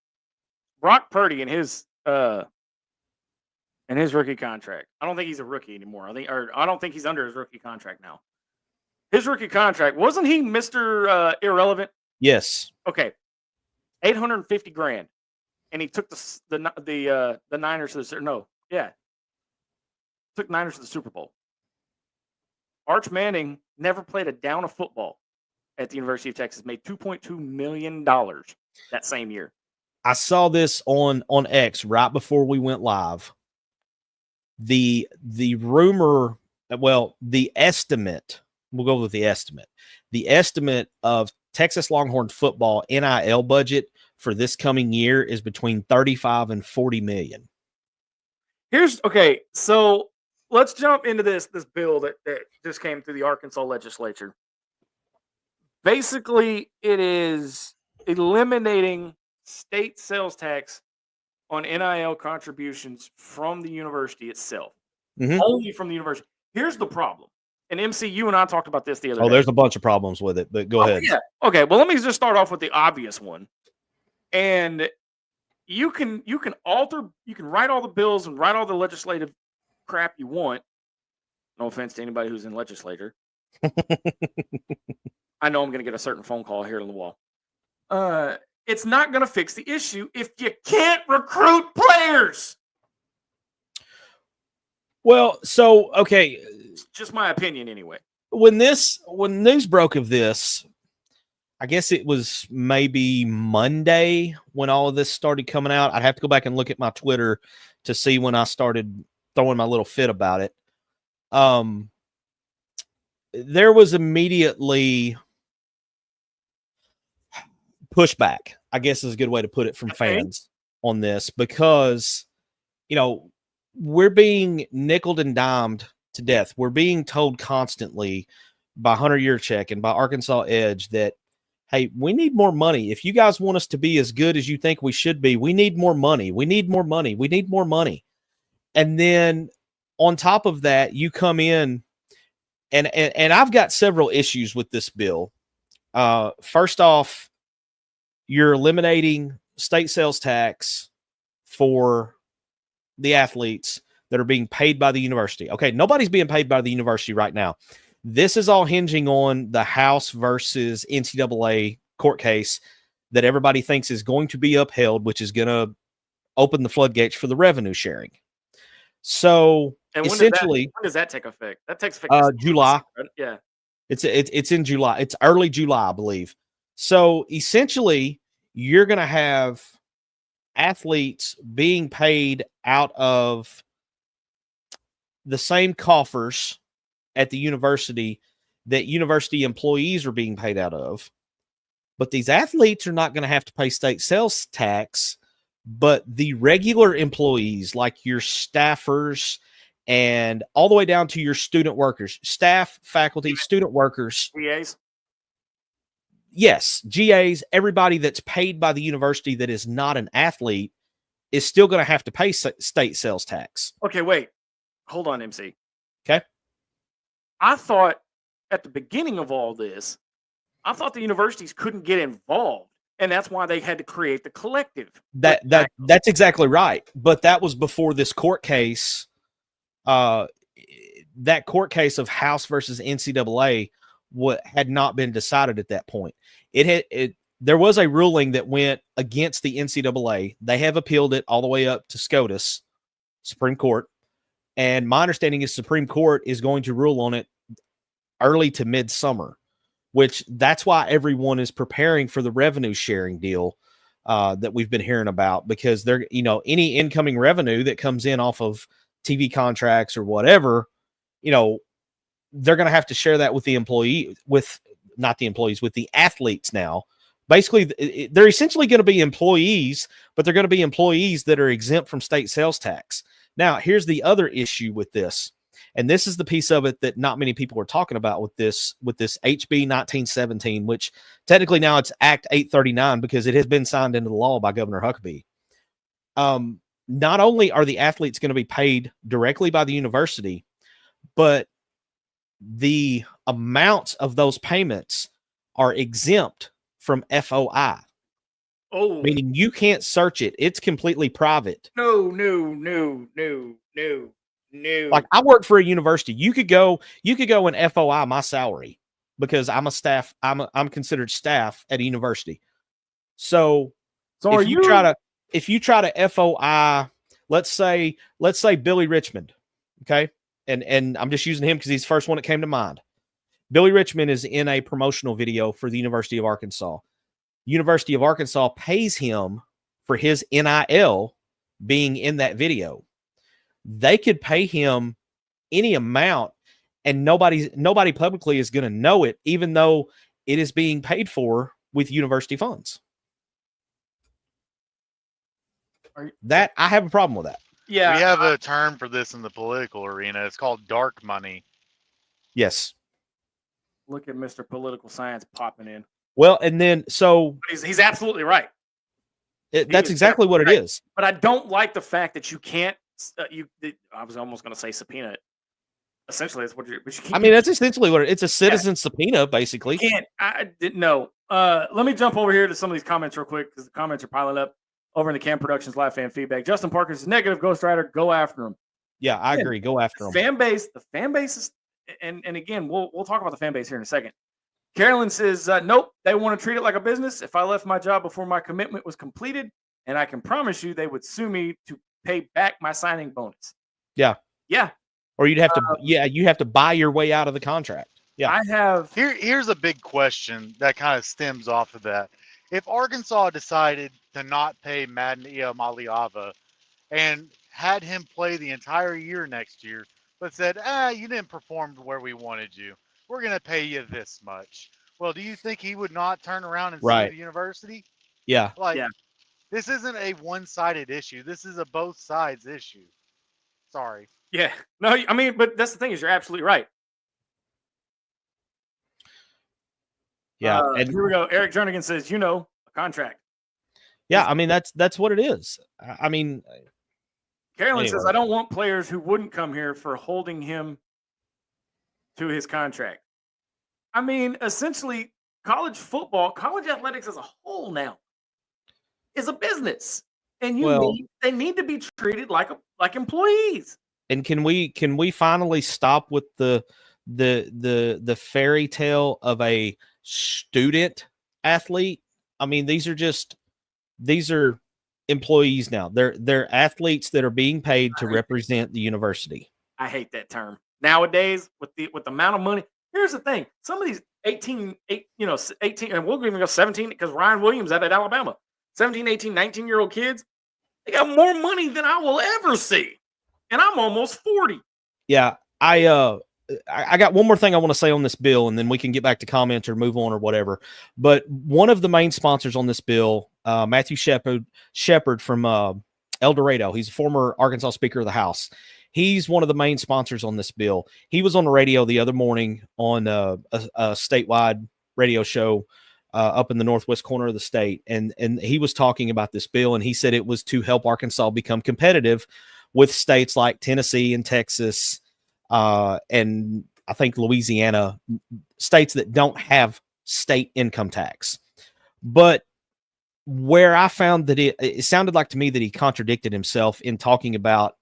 Brock Purdy and his rookie contract. I don't think he's a rookie anymore. I don't think he's under his rookie contract now. His rookie contract, wasn't he Mr. Irrelevant? Yes. Okay. $850,000, and he took the Niners to took Niners to the Super Bowl. Arch Manning never played a down of football at the University of Texas. Made $2.2 million that same year. I saw this on X right before we went live. The rumor, the estimate. We'll go with the estimate. The estimate of Texas Longhorn football NIL budget for this coming year is between 35 and 40 million. So let's jump into this bill that just came through the Arkansas legislature. Basically, it is eliminating state sales tax on NIL contributions from the university itself. Mm-hmm. Only from the university. Here's the problem. And MC, you and I talked about this the other day. There's a bunch of problems with it, but go ahead. Yeah. Okay. Well, let me just start off with the obvious one. And you can write all the bills and write all the legislative crap you want. No offense to anybody who's in legislature. I know I'm going to get a certain phone call here in the wall. It's not going to fix the issue if you can't recruit players. Well, so, okay. It's just my opinion anyway. When news broke of this, I guess it was maybe Monday when all of this started coming out. I'd have to go back and look at my Twitter to see when I started throwing my little fit about it. There was immediately pushback, I guess is a good way to put it, from fans on this because, we're being nickeled and dimed to death. We're being told constantly by Hunter Yurchek and by Arkansas Edge that, hey, we need more money. If you guys want us to be as good as you think we should be, we need more money. We need more money. We need more money. And then on top of that, you come in and I've got several issues with this bill. First off, you're eliminating state sales tax for the athletes that are being paid by the university. Okay, nobody's being paid by the university right now. This is all hinging on the House versus NCAA court case that everybody thinks is going to be upheld, which is going to open the floodgates for the revenue sharing. So and essentially, when does that take effect? That takes effect July. Right? Yeah, it's in July. It's early July, I believe. So essentially, you're going to have athletes being paid out of the same coffers at the university that university employees are being paid out of. But these athletes are not going to have to pay state sales tax, but the regular employees, like your staffers and all the way down to your student workers, staff, faculty, student workers. GAs? Yes, GAs, everybody that's paid by the university that is not an athlete is still going to have to pay state sales tax. Okay, wait. Hold on, MC. Okay. I thought at the beginning of all this, I thought the universities couldn't get involved, and that's why they had to create the collective. That's exactly right. But that was before this court case. That court case of House versus NCAA had not been decided at that point. There was a ruling that went against the NCAA. They have appealed it all the way up to SCOTUS, Supreme Court. And my understanding is Supreme Court is going to rule on it early to midsummer, which that's why everyone is preparing for the revenue sharing deal that we've been hearing about, because they're, any incoming revenue that comes in off of TV contracts or whatever, they're going to have to share that with the with the athletes now. Basically, they're essentially going to be employees, but they're going to be employees that are exempt from state sales tax. Now, here's the other issue with this. And this is the piece of it that not many people are talking about with this HB 1917, which technically now it's Act 839 because it has been signed into the law by Governor Huckabee. Not only are the athletes going to be paid directly by the university, but the amounts of those payments are exempt from FOI. Oh, meaning you can't search it. It's completely private. No. Like, I work for a university. You could go and FOI my salary because I'm a staff. I'm considered staff at a university. So if you try to FOI, let's say Billy Richmond, okay, and I'm just using him because he's the first one that came to mind. Billy Richmond is in a promotional video for the University of Arkansas. University of Arkansas pays him for his NIL being in that video. They could pay him any amount and nobody publicly is going to know it, even though it is being paid for with university funds. That I have a problem with that. Yeah. We have a term for this in the political arena. It's called dark money. Yes. Look at Mr. Political Science popping in. Well, and then so he's absolutely right. That's exactly what it is. But I don't like the fact that you can't. I was almost going to say subpoena it. Essentially, that's what you're. But you can't, I mean, that's essentially what it's a citizen subpoena, basically. You can't. I didn't know. Let me jump over here to some of these comments real quick because the comments are piling up over in the Cam Productions live fan feedback. Justin Parker says negative Ghost Rider. Go after him. Yeah, I agree. Go after him. The fan base is, and again, we'll talk about the fan base here in a second. Carolyn says, nope, they want to treat it like a business. If I left my job before my commitment was completed, and I can promise you they would sue me to pay back my signing bonus. Yeah. Yeah. Or you'd have to, you have to buy your way out of the contract. Yeah. Here's a big question that kind of stems off of that. If Arkansas decided to not pay Madden Iamaliava and had him play the entire year next year, but said, you didn't perform where we wanted you, we're going to pay you this much. Well, do you think he would not turn around and sue the university? Yeah. This isn't a one-sided issue. This is a both sides issue. Sorry. Yeah. No, I mean, but that's the thing is you're absolutely right. Yeah. And here we go. Eric Jernigan says, a contract. Yeah. I mean, that's what it is. I mean, Carolyn says, I don't want players who wouldn't come here for holding him to his contract. I mean, essentially, college football, college athletics as a whole now is a business, and they need to be treated like employees. And can we finally stop with the fairy tale of a student athlete? I mean, these are employees now. They're athletes that are being paid to represent the university. I hate that term nowadays with the amount of money. Here's the thing: some of these 18, and we'll even go 17 because Ryan Williams out at Alabama, 17, 18, 19-year-old kids, they got more money than I will ever see, and I'm almost 40. Yeah, I got one more thing I want to say on this bill, and then we can get back to comments or move on or whatever. But one of the main sponsors on this bill, Matthew Shepard from El Dorado, he's a former Arkansas Speaker of the House. He's one of the main sponsors on this bill. He was on the radio the other morning on a statewide radio show up in the northwest corner of the state, and he was talking about this bill, and he said it was to help Arkansas become competitive with states like Tennessee and Texas, and I think Louisiana, states that don't have state income tax. But where I found that it sounded like to me that he contradicted himself in talking about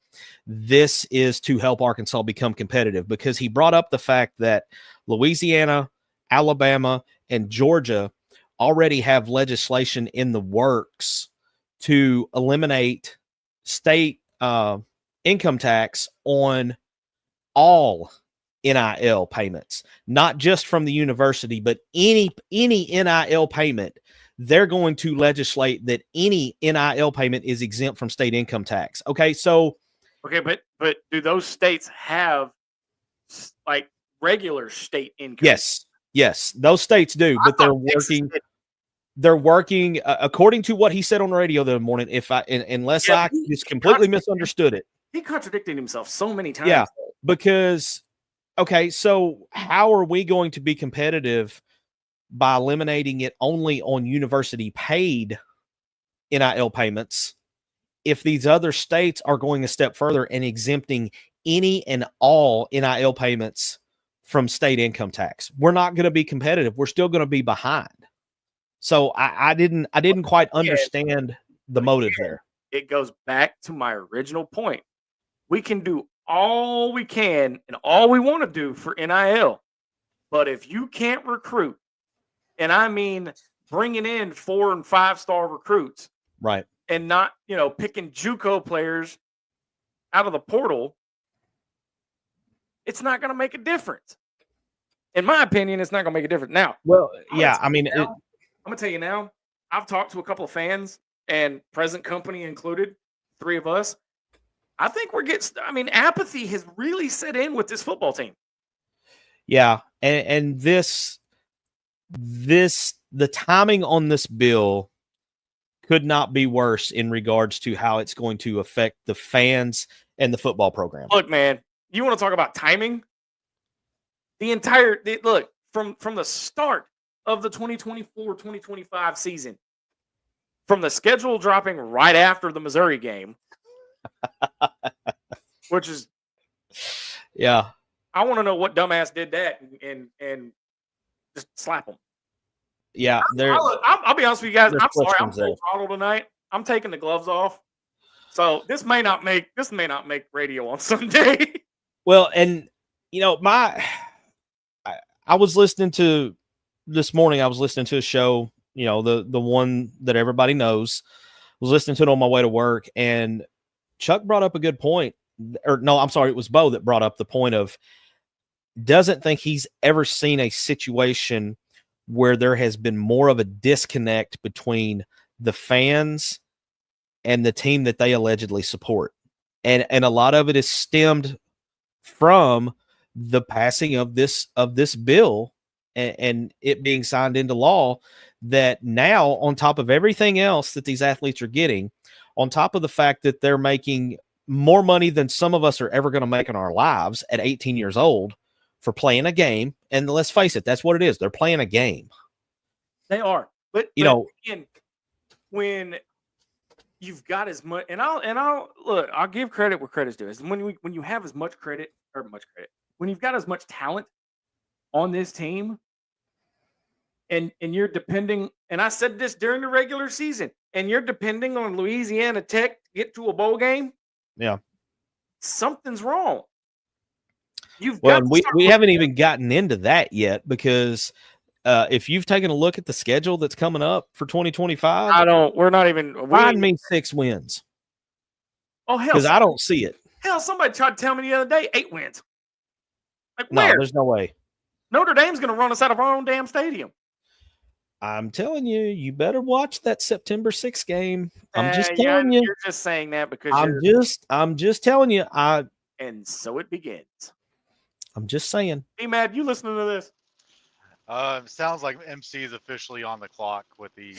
this is to help Arkansas become competitive, because he brought up the fact that Louisiana, Alabama, and Georgia already have legislation in the works to eliminate state income tax on all NIL payments, not just from the university, but any NIL payment they're going to legislate that any NIL payment is exempt from state income tax. Okay, so Okay, but do those states have like regular state income? yes, those states do, but they're working according to what he said on the radio the morning. Unless I just completely misunderstood it, he contradicted himself so many times. Yeah, because okay, so how are we going to be competitive by eliminating it only on university paid NIL payments if these other states are going a step further and exempting any and all NIL payments from state income tax? We're not going to be competitive. We're still going to be behind. So I didn't quite understand the motive there. It goes back to my original point. We can do all we can and all we want to do for NIL, but if you can't recruit, and I mean bringing in 4- and 5-star recruits, right, and not picking JUCO players out of the portal, it's not going to make a difference. In my opinion, it's not going to make a difference. Now, well, yeah, I mean, I'm going to tell you now, I've talked to a couple of fans, and present company included, 3 of us. I think apathy has really set in with this football team. Yeah, and the timing on this bill could not be worse in regards to how it's going to affect the fans and the football program. Look, man, you want to talk about timing? From the start of the 2024-2025 season, from the schedule dropping right after the Missouri game, which is, yeah, I want to know what dumbass did that and just slap them. Yeah, I'll be honest with you guys. I'm sorry, I'm full throttle tonight. I'm taking the gloves off, so this may not make radio on Sunday. Well, and I was listening to this morning. I was listening to a show, the one that everybody knows. I was listening to it on my way to work, and Chuck brought up a good point. Or no, I'm sorry, it was Bo that brought up the point of doesn't think he's ever seen a situation where there has been more of a disconnect between the fans and the team that they allegedly support. And a lot of it is stemmed from the passing of this bill and it being signed into law, that now, on top of everything else that these athletes are getting, on top of the fact that they're making more money than some of us are ever going to make in our lives at 18 years old for playing a game. And let's face it, that's what it is. They're playing a game. They are. But again, when you've got as much, and I'll give credit where credit's due. Is when you have as much credit, when you've got as much talent on this team, and you're depending, and I said this during the regular season, and you're depending on Louisiana Tech to get to a bowl game. Yeah. Something's wrong. We haven't even gotten into that yet, because if you've taken a look at the schedule that's coming up for 2025, we're not even. Find me 6 wins. Oh, hell. Because I don't see it. Hell, somebody tried to tell me the other day 8 wins. Like, no, where? There's no way. Notre Dame's going to run us out of our own damn stadium. I'm telling you, you better watch that September 6th game. I'm just telling you. You're just saying that because I'm just telling you. And so it begins. I'm just saying. Hey, Matt, you listening to this? Sounds like MC is officially on the clock with the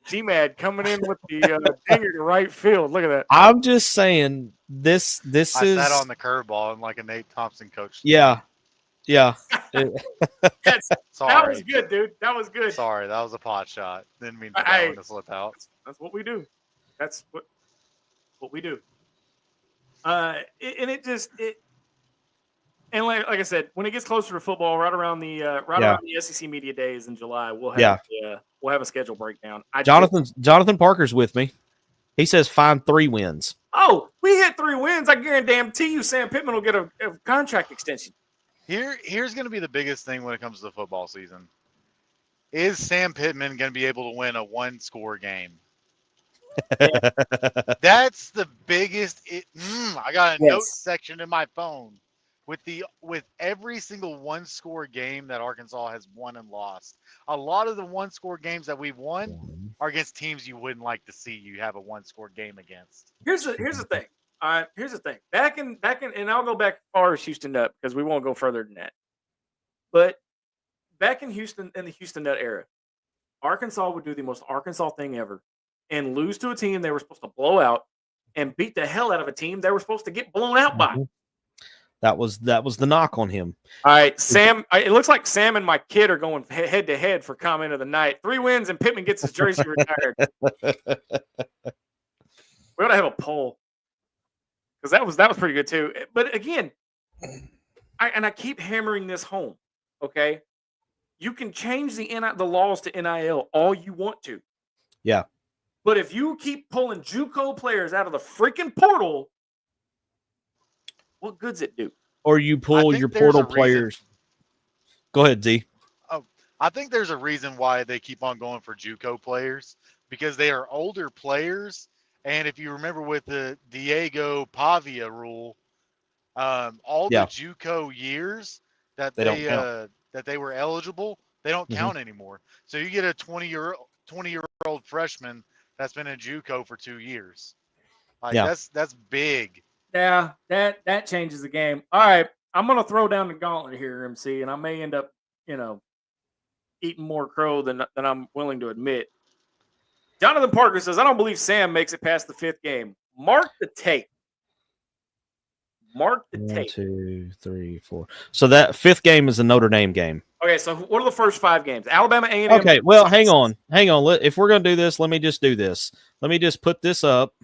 G-Mad coming in with the dinger to right field. Look at that. I'm just saying this I is. sat on the curveball and like a Nate Thompson coach. Yeah. Yes, Sorry. That was good, dude. That was good. Sorry, that was a pot shot. Didn't mean to slip out. That's what we do. That's what we do. And like I said, when it gets closer to football, right around the SEC media days in July, we'll have a schedule breakdown. Jonathan Parker's with me. He says find 3 wins. Oh, we hit 3 wins. I guarantee you Sam Pittman will get a contract extension. Here's going to be the biggest thing when it comes to the football season. Is Sam Pittman going to be able to win a 1-score game? That's the biggest. I got a note section in my phone. with every single one-score game that Arkansas has won and lost, a lot of the one-score games that we've won are against teams you wouldn't like to see you have a one-score game against. Here's the thing. All right, here's the thing. Back in, and I'll go back as far as Houston Nut because we won't go further than that. But back in Houston, in the Houston Nut era, Arkansas would do the most Arkansas thing ever and lose to a team they were supposed to blow out and beat the hell out of a team they were supposed to get blown out by. That was the knock on him. All right, Sam. It looks like Sam and my kid are going head to head for comment of the night. 3 wins and Pittman gets his jersey retired. We ought to have a poll because that was pretty good too. But again, I keep hammering this home. Okay, you can change the laws to NIL all you want to. Yeah. But if you keep pulling JUCO players out of the freaking portal, what good's it do? Or you pull your portal players. Go ahead, Z. Oh, I think there's a reason why they keep on going for JUCO players because they are older players. And if you remember with the Diego Pavia rule, all the JUCO years that they were eligible, they don't count anymore. So you get a 20-year-old freshman that's been in JUCO for 2 years. That's big. Yeah, that changes the game. All right, I'm gonna throw down the gauntlet here, MC, and I may end up, eating more crow than I'm willing to admit. Jonathan Parker says, I don't believe Sam makes it past the 5th game. Mark the tape. Mark the tape. 1, 2, 3, 4. So that 5th game is a Notre Dame game. Okay, so what are the first 5 games? Alabama, A&M. Okay, well, hang on. If we're going to do this, let me just do this. Let me just put this up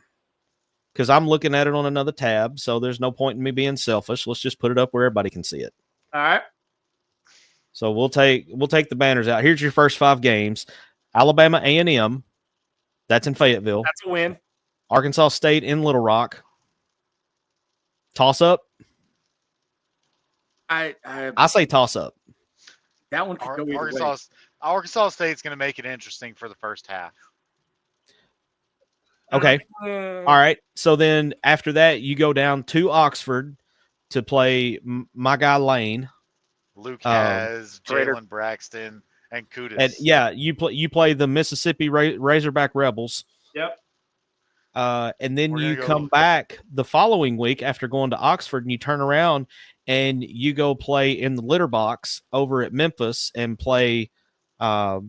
because I'm looking at it on another tab, so there's no point in me being selfish. Let's just put it up where everybody can see it. All right. So we'll take the banners out. Here's your first 5 games. Alabama, A&M. That's in Fayetteville. That's a win. Arkansas State in Little Rock. Toss up. I say toss up. That one could go either way. Arkansas State's going to make it interesting for the first half. Okay. All right. So then after that, you go down to Oxford to play my guy Lane. Luke has Jalen Braxton and Kudus. And you play the Mississippi Razorback Rebels. Yep. And then you come back the following week after going to Oxford, and you turn around and you go play in the litter box over at Memphis and play Tiger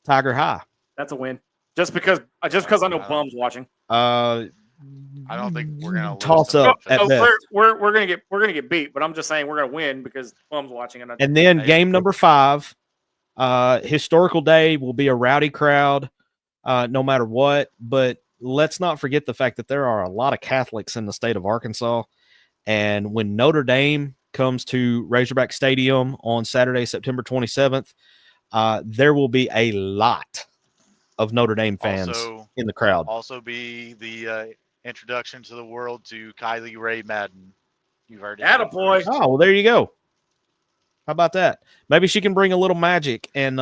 High. That's a win. Just because I know Bum's watching. I don't think we're gonna toss up. We're gonna get beat, but I'm just saying we're gonna win because Bum's watching. And then game number 5, historical day will be a rowdy crowd, no matter what. But let's not forget the fact that there are a lot of Catholics in the state of Arkansas, and when Notre Dame comes to Razorback Stadium on Saturday, September 27th, there will be a lot of Notre Dame fans in the crowd. Also be the introduction to the world to Kylie Ray Madden. You've heard it. Attaboy. Oh, well, there you go. How about that? Maybe she can bring a little magic and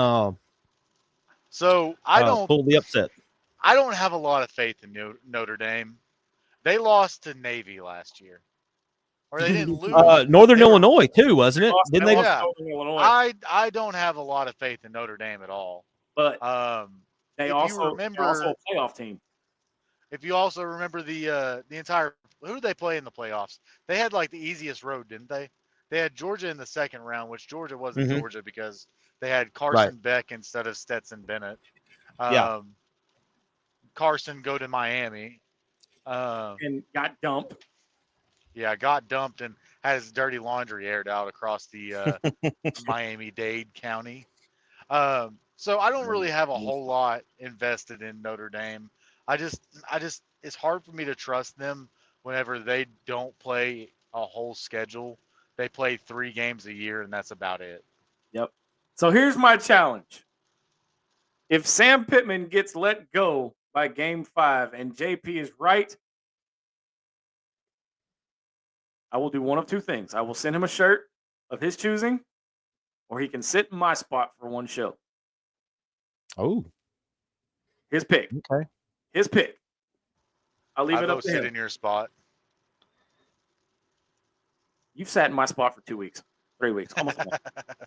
so I don't pull the upset. I don't have a lot of faith in Notre Dame. They lost to Navy last year. Or they didn't lose. Northern Illinois too, wasn't it? Didn't they? Yeah. I don't have a lot of faith in Notre Dame at all. But they're also a playoff team. If you also remember the entire who did they play in the playoffs? They had like the easiest road, didn't they? They had Georgia in the second round, which Georgia wasn't Georgia because they had Carson Beck instead of Stetson Bennett. Carson go to Miami. And got dumped. Yeah, got dumped and had his dirty laundry aired out across the Miami-Dade County. So I don't really have a whole lot invested in Notre Dame. I just it's hard for me to trust them whenever they don't play a whole schedule. They play 3 games a year, and that's about it. Yep. So here's my challenge. If Sam Pittman gets let go by game 5 and JP is right, I will do one of 2 things. I will send him a shirt of his choosing, or he can sit in my spot for one show. Oh. His pick. Okay. His pick. I'll leave it up to sit him. In your spot. You've sat in my spot for 2 weeks, 3 weeks, almost.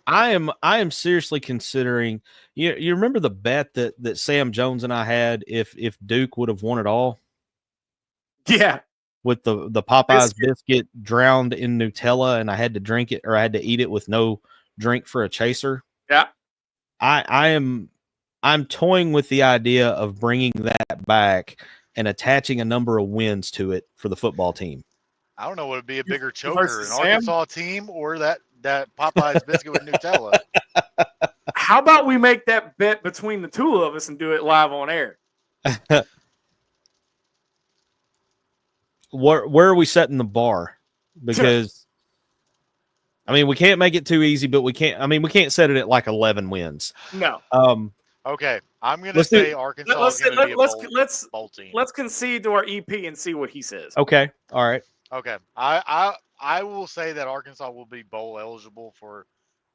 I am seriously considering. You remember the bet that Sam Jones and I had if Duke would have won it all? Yeah. With the Popeyes biscuit drowned in Nutella, and I had to drink it, or I had to eat it with no drink for a chaser. Yeah. I'm toying with the idea of bringing that back and attaching a number of wins to it for the football team. I don't know what would be a bigger choker, versus an Sam? Arkansas team or that Popeyes biscuit with Nutella. How about we make that bet between the two of us and do it live on air? Where are we setting the bar? Because I mean, we can't make it too easy, but we can't set it at like 11 wins. No. Okay, I'm gonna say Arkansas is gonna be a bowl team. Let's concede to our EP and see what he says. Okay, all right. Okay, I will say that Arkansas will be bowl eligible for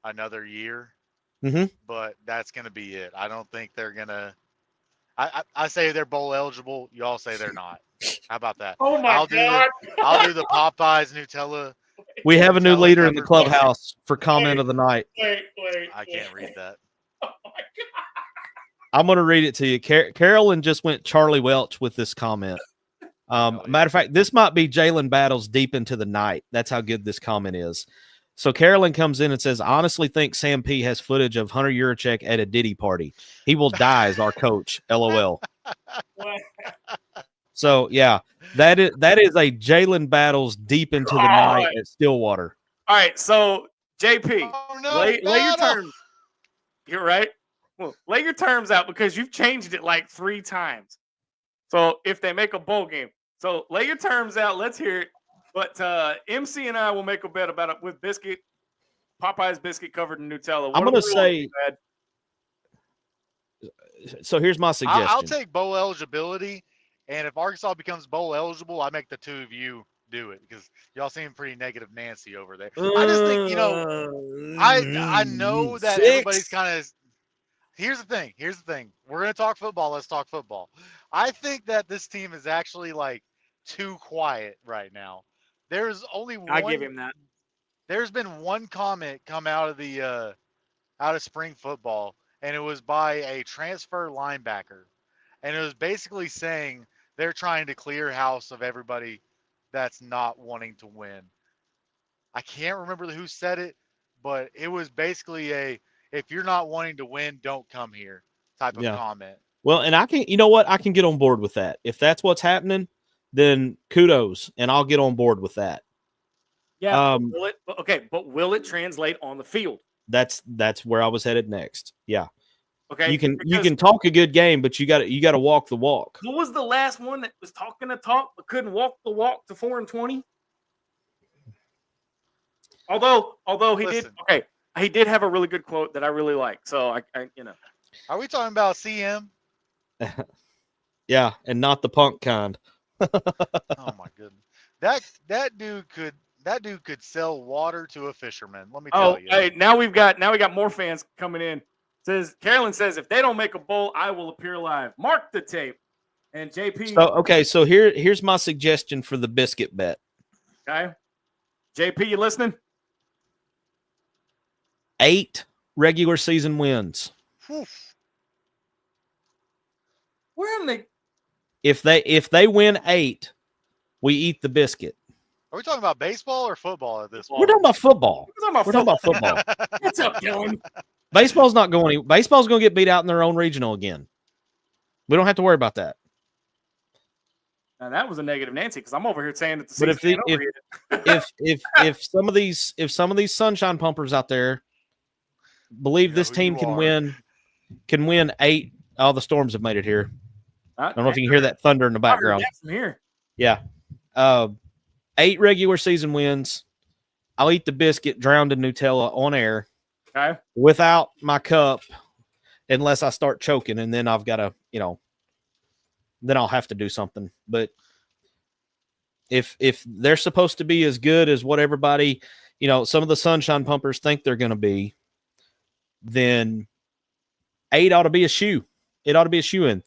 another year, but that's gonna be it. I don't think they're gonna. I say they're bowl eligible. Y'all say they're not. How about that? Oh my God! I'll do the Popeyes Nutella. We have a new leader in the clubhouse for comment of the night. Wait. I can't read that. Oh my God! I'm going to read it to you. Carolyn just went Charlie Welch with this comment. Matter of fact, this might be Jalen Battles deep into the night. That's how good this comment is. So Carolyn comes in and says, honestly think Sam P has footage of Hunter Yurachek at a Diddy party. He will die as our coach. LOL. So yeah, that is a Jalen Battles deep into the night at Stillwater. All right, so JP, lay your terms. You're right. Well, lay your terms out because you've changed it like 3 times. So if they make a bowl game, so lay your terms out. Let's hear it. But MC and I will make a bet about it with biscuit, Popeye's biscuit covered in Nutella. I'm going to say. So here's my suggestion. I'll take bowl eligibility, and if Arkansas becomes bowl eligible, I make the two of you do it because y'all seem pretty negative Nancy over there. I just think I know that everybody's kind of. Here's the thing. We're gonna talk football. Let's talk football. I think that this team is actually like too quiet right now. There's only one. I give him that. There's been one comment come out of spring football, and it was by a transfer linebacker, and it was basically saying they're trying to clear house of everybody that's not wanting to win. I can't remember who said it, but it was basically if you're not wanting to win, don't come here type of comment. Well, and I can get on board with that. If that's what's happening, then kudos, and I'll get on board with that. Yeah. But will it translate on the field? That's where I was headed next. Yeah. Okay. You can talk a good game, but you got to walk the walk. Who was the last one that was talking the talk but couldn't walk the walk to 4-20? Although he did have a really good quote that I really like. So I Are we talking about CM? Yeah, and not the punk kind. Oh my goodness. That dude could sell water to a fisherman. Let me tell you. Hey, now we got more fans coming in. Carolyn says if they don't make a bowl, I will appear live. Mark the tape. And JP. So here's my suggestion for the biscuit bet. Okay. JP, you listening? 8 regular season wins. Where in the If they win 8, we eat the biscuit. Are we talking about baseball or football at this point? We're talking about football. We're talking about football. What's up, Dylan? Baseball's not going. Baseball's going to get beat out in their own regional again. We don't have to worry about that. Now that was a negative Nancy because I'm over here saying that the but if some of these sunshine pumpers out there believe this team can win 8. Oh, the Storms have made it here. I don't know if you can hear that thunder in the background. From here. Yeah. 8 regular season wins. I'll eat the biscuit drowned in Nutella on air. Okay. Without my cup, unless I start choking, and then I've got to, then I'll have to do something. But if they're supposed to be as good as what everybody, some of the sunshine pumpers think they're going to be, then 8 ought to be a shoe. It ought to be a shoe in.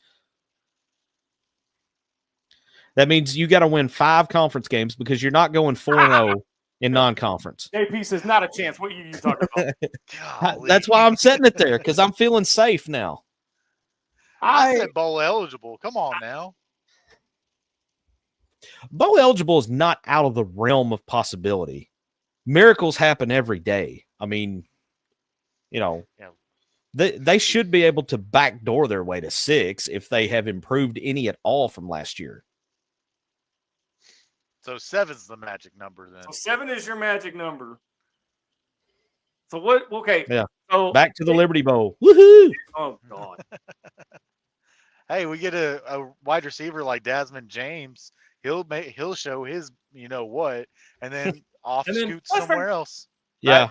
That means you got to win 5 conference games because you're not going 4-0 in non-conference. JP says not a chance. What are you talking about? That's why I'm setting it there, because I'm feeling safe now. I said bowl eligible. Come on now. Bowl eligible is not out of the realm of possibility. Miracles happen every day. I mean, they should be able to backdoor their way to 6 if they have improved any at all from last year. So 7's the magic number then. So 7 is your magic number. So what? Okay. Yeah. So back to the Liberty Bowl. Woohoo! Oh God. Hey, we get a wide receiver like Desmond James. He'll show his what, and then scoot somewhere else. Yeah.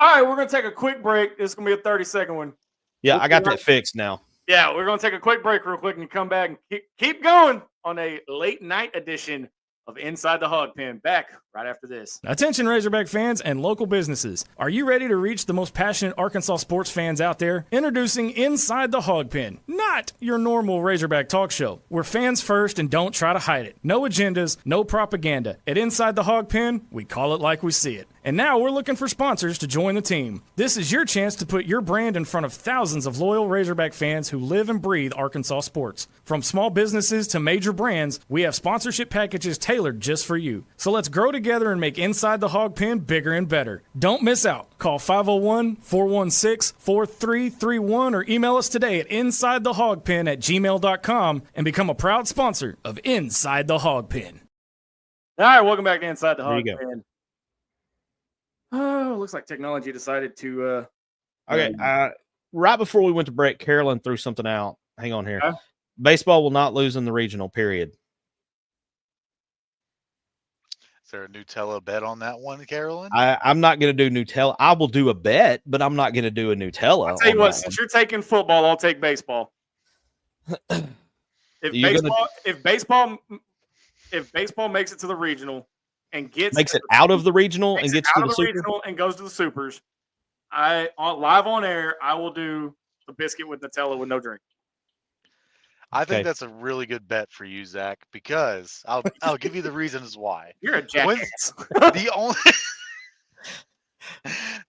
All right, we're gonna take a quick break. This is gonna be a 30-second one. Yeah, I got that fixed now. Yeah, we're gonna take a quick break real quick and come back and keep going on a late night edition of Inside the Hawg Pen. Back right after this. Attention Razorback fans and local businesses. Are you ready to reach the most passionate Arkansas sports fans out there? Introducing Inside the Hawg Pen. Not your normal Razorback talk show. We're fans first and don't try to hide it. No agendas, no propaganda. At Inside the Hawg Pen, we call it like we see it. And now we're looking for sponsors to join the team. This is your chance to put your brand in front of thousands of loyal Razorback fans who live and breathe Arkansas sports. From small businesses to major brands, we have sponsorship packages tailored just for you. So let's grow together and make Inside the Hawg Pen bigger and better. Don't miss out. Call 501-416-4331 or email us today at insidethehogpen@gmail.com and become a proud sponsor of Inside the Hawg Pen. All right, welcome back to Inside the Hawg There you go. Pen. Oh, looks like technology decided to. Okay. Right before we went to break, Carolyn threw something out. Hang on here. Baseball will not lose in the regional, period. Is there a Nutella bet on that one, Carolyn? I'm not going to do Nutella. I will do a bet, but I'm not going to do a Nutella. I'll tell you what, since you're taking football, I'll take baseball. If baseball makes it to the regional and makes it out of the regional and gets to the super regional and goes to the supers, live on air, I will do the biscuit with Nutella with no drink. I think that's a really good bet for you, Zach, because I'll give you the reasons why. You're a jackass.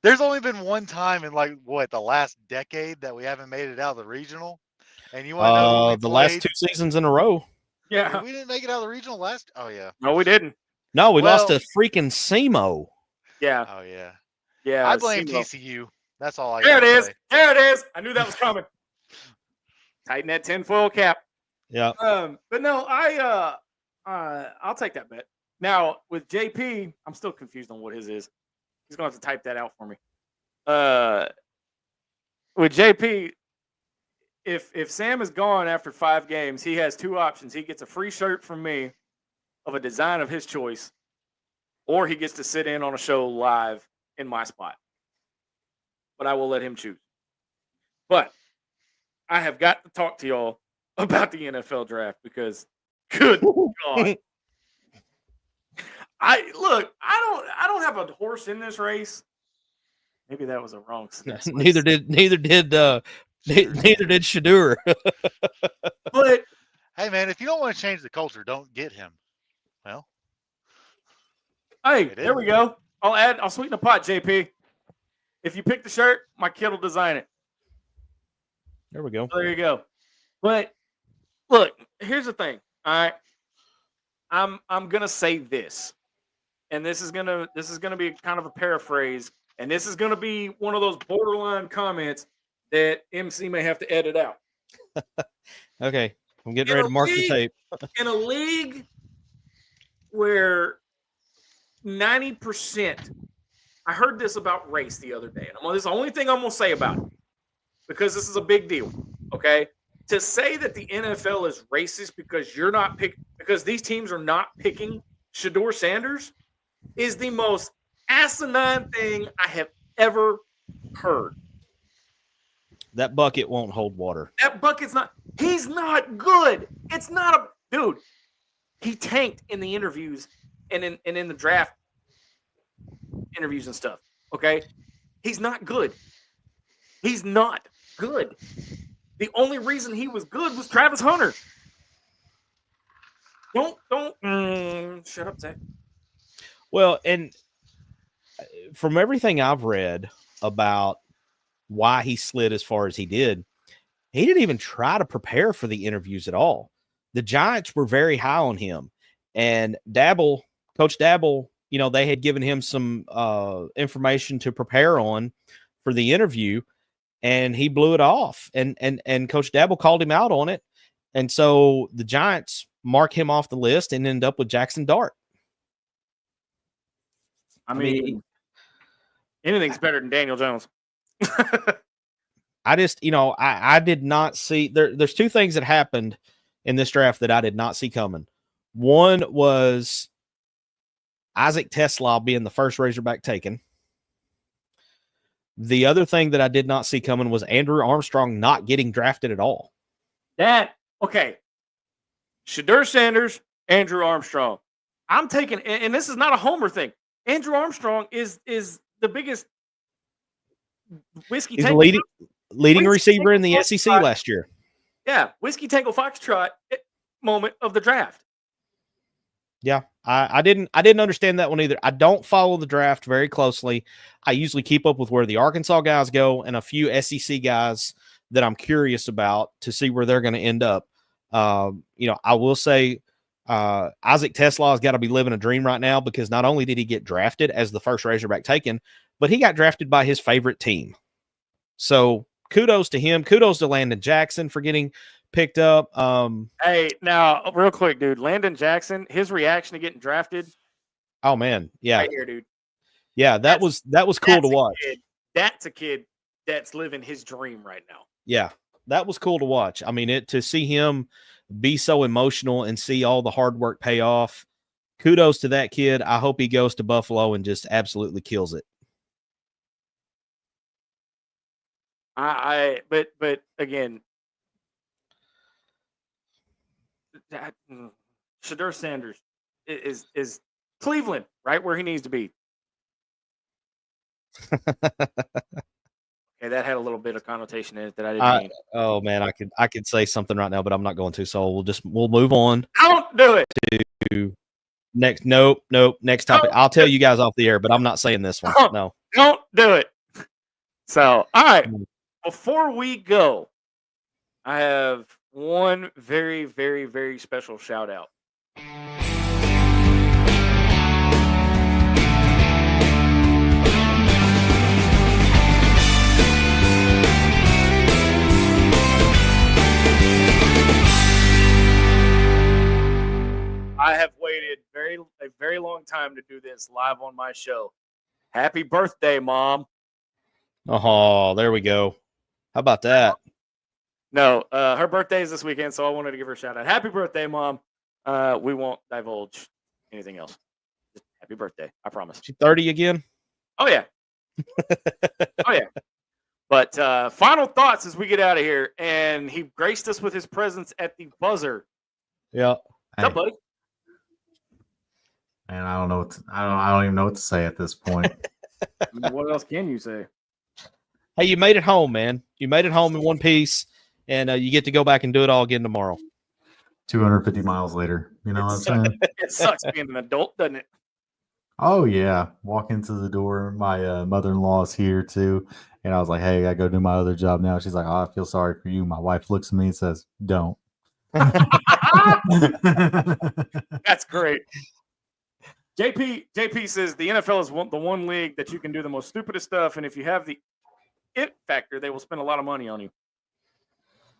There's only been one time in the last decade that we haven't made it out of the regional, and you want to know the last 2 seasons in a row. Yeah, we didn't make it out of the regional last. Oh yeah, no, we didn't. No, we lost to freaking SEMO. Yeah. Oh yeah. Yeah. I blame TCU. That's all I. There it is. There it is. I knew that was coming. Tighten that tinfoil cap. Yeah. But no, I'll take that bet. Now with JP, I'm still confused on what his is. He's gonna have to type that out for me. With JP, if Sam is gone after 5 games, he has 2 options. He gets a free shirt from me of a design of his choice, or he gets to sit in on a show live in my spot. But I will let him choose. But I have got to talk to y'all about the NFL draft because, good God, I don't have a horse in this race. Maybe that was a wrong sentence. Neither did Shadur. But hey, man, if you don't want to change the culture, don't get him. Well, hey, there we go. I'll sweeten the pot, JP. If you pick the shirt, my kid will design it. There we go. So there you go. But look, here's the thing. All right, I'm gonna say this, and this is gonna be kind of a paraphrase, and this is gonna be one of those borderline comments that MC may have to edit out. Okay, I'm getting ready to mark the tape. In a league where 90%, I heard this about race the other day, and this is the only thing I'm gonna say about it because this is a big deal. Okay, to say that the NFL is racist because these teams are not picking Shedeur Sanders is the most asinine thing I have ever heard. That bucket won't hold water. That bucket's not. He's not good. It's not a dude. He tanked in the interviews and in the draft interviews and stuff. Okay, he's not good. He's not good. The only reason he was good was Travis Hunter. Don't shut up, Zach. Well, and from everything I've read about why he slid as far as he didn't even try to prepare for the interviews at all. The Giants were very high on him, and Coach Dabble, they had given him some information to prepare on for the interview, and he blew it off. And Coach Dabble called him out on it. And so the Giants mark him off the list and end up with Jackson Dart. I mean, anything's better than Daniel Jones. I just, I did not see there's two things that happened in this draft that I did not see coming. One was Isaac Tesla being the first Razorback taken. The other thing that I did not see coming was Andrew Armstrong not getting drafted at all. Okay. Shedeur Sanders, Andrew Armstrong. I'm taking, and this is not a homer thing. Andrew Armstrong is the biggest whiskey. He's the leading receiver in the SEC last year. Yeah, whiskey tango foxtrot moment of the draft. Yeah, I didn't understand that one either. I don't follow the draft very closely. I usually keep up with where the Arkansas guys go and a few SEC guys that I'm curious about to see where they're going to end up. I will say Isaac Tesla has got to be living a dream right now, because not only did he get drafted as the first Razorback taken, but he got drafted by his favorite team. So kudos to him. Kudos to Landon Jackson for getting picked up. Hey, now real quick, dude, Landon Jackson, his reaction to getting drafted. Oh man. Yeah. Right here, dude. Yeah. That was cool to watch. That's a kid that's living his dream right now. Yeah. That was cool to watch. I mean, to see him be so emotional and see all the hard work pay off. Kudos to that kid. I hope he goes to Buffalo and just absolutely kills it. But again, Shedeur Sanders is Cleveland right where he needs to be. Okay, that had a little bit of connotation in it that I didn't mean. Oh man, I could say something right now, but I'm not going to. So we'll move on. Don't do it. To next, nope. Next topic. I'll tell you guys off the air, but I'm not saying this one. No, don't do it. So, all right. Before we go, I have one very, very, very special shout out. I have waited a very long time to do this live on my show. Happy birthday, Mom. Oh, there we go. How about that? No, her birthday is this weekend, so I wanted to give her a shout out. Happy birthday, Mom. We won't divulge anything else. Just happy birthday. I promise. She 30 again? Oh, yeah. Oh, yeah. But final thoughts as we get out of here. And he graced us with his presence at the buzzer. Yeah. What's up, buddy? And I don't know I don't even know what to say at this point. What else can you say? Hey, you made it home, man. You made it home in one piece, and you get to go back and do it all again tomorrow. 250 miles later. You know what I'm saying? It sucks being an adult, doesn't it? Oh, yeah. Walk into the door. My mother-in-law is here, too. And I was like, hey, I got to go do my other job now. She's like, oh, I feel sorry for you. My wife looks at me and says, don't. That's great. JP says the NFL is the one league that you can do the most stupidest stuff, and if you have the it factor, they will spend a lot of money on you.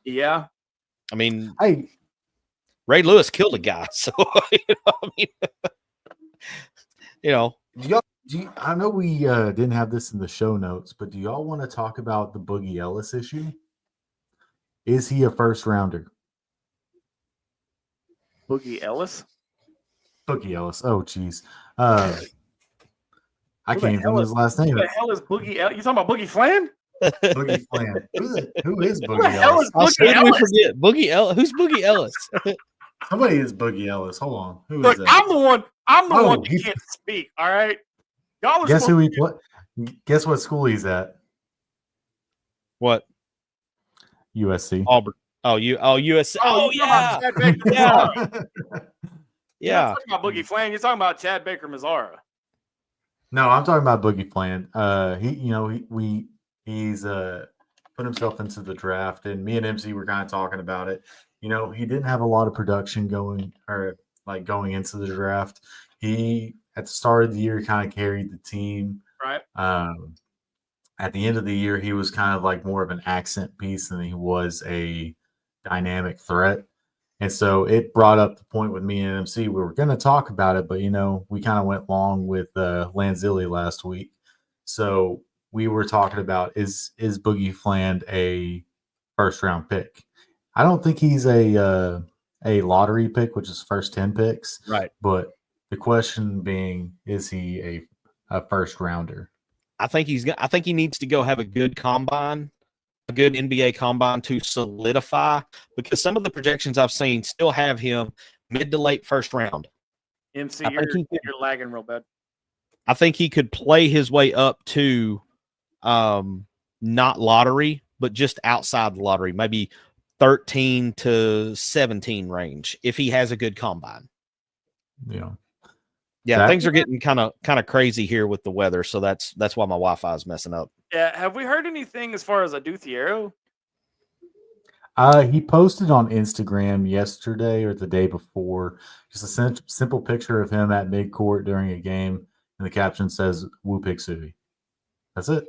Yeah. I mean, hey, Ray Lewis killed a guy, so I know we didn't have this in the show notes, but do y'all want to talk about the Boogie Ellis issue? Is he a first rounder? Boogie Ellis? Boogie Ellis. Oh, geez. I can't even think of his last name. Who the hell is Boogie Ellis? You talking about Boogie Flan? Boogie Flan. Who is Boogie Who the hell Ellis? is Boogie How Ellis? we forget Boogie Ellis? Who's Boogie Ellis? Somebody is Boogie Ellis. Hold on. Who Look, is that? I'm the one that he- can't speak. All right. Y'all are Guess who he supposed play? Guess what school he's at? What? USC. Auburn. USC. Oh, you're talking about Chad Baker Yeah. Mazzara. You're Yeah. not talking about Boogie Flan. You're talking about Chad Baker Mazzara. No, I'm talking about Boogie Plan. He's put himself into the draft, and me and MC were kind of talking about it. He didn't have a lot of production going into the draft. He at the start of the year kind of carried the team. Right. At the end of the year, he was kind of like more of an accent piece than he was a dynamic threat. And so it brought up the point with me and MC. We were going to talk about it, but, we kind of went long with Lanzilli last week. So we were talking about, is Boogie Fland a first-round pick? I don't think he's a lottery pick, which is first 10 picks. Right. But the question being, is he a first-rounder? I think he needs to go have a good combine, a good NBA combine to solidify, because some of the projections I've seen still have him mid to late first round. MC, you're lagging real bad. I think he could play his way up to not lottery, but just outside the lottery, maybe 13 to 17 range if he has a good combine. Yeah. Yeah, Zach? things are getting kind of crazy here with the weather, so that's why my Wi-Fi is messing up. Yeah, have we heard anything as far as Aduthiero? He posted on Instagram yesterday or the day before just a simple picture of him at midcourt during a game, and the caption says "Woo Pig Suey." That's it.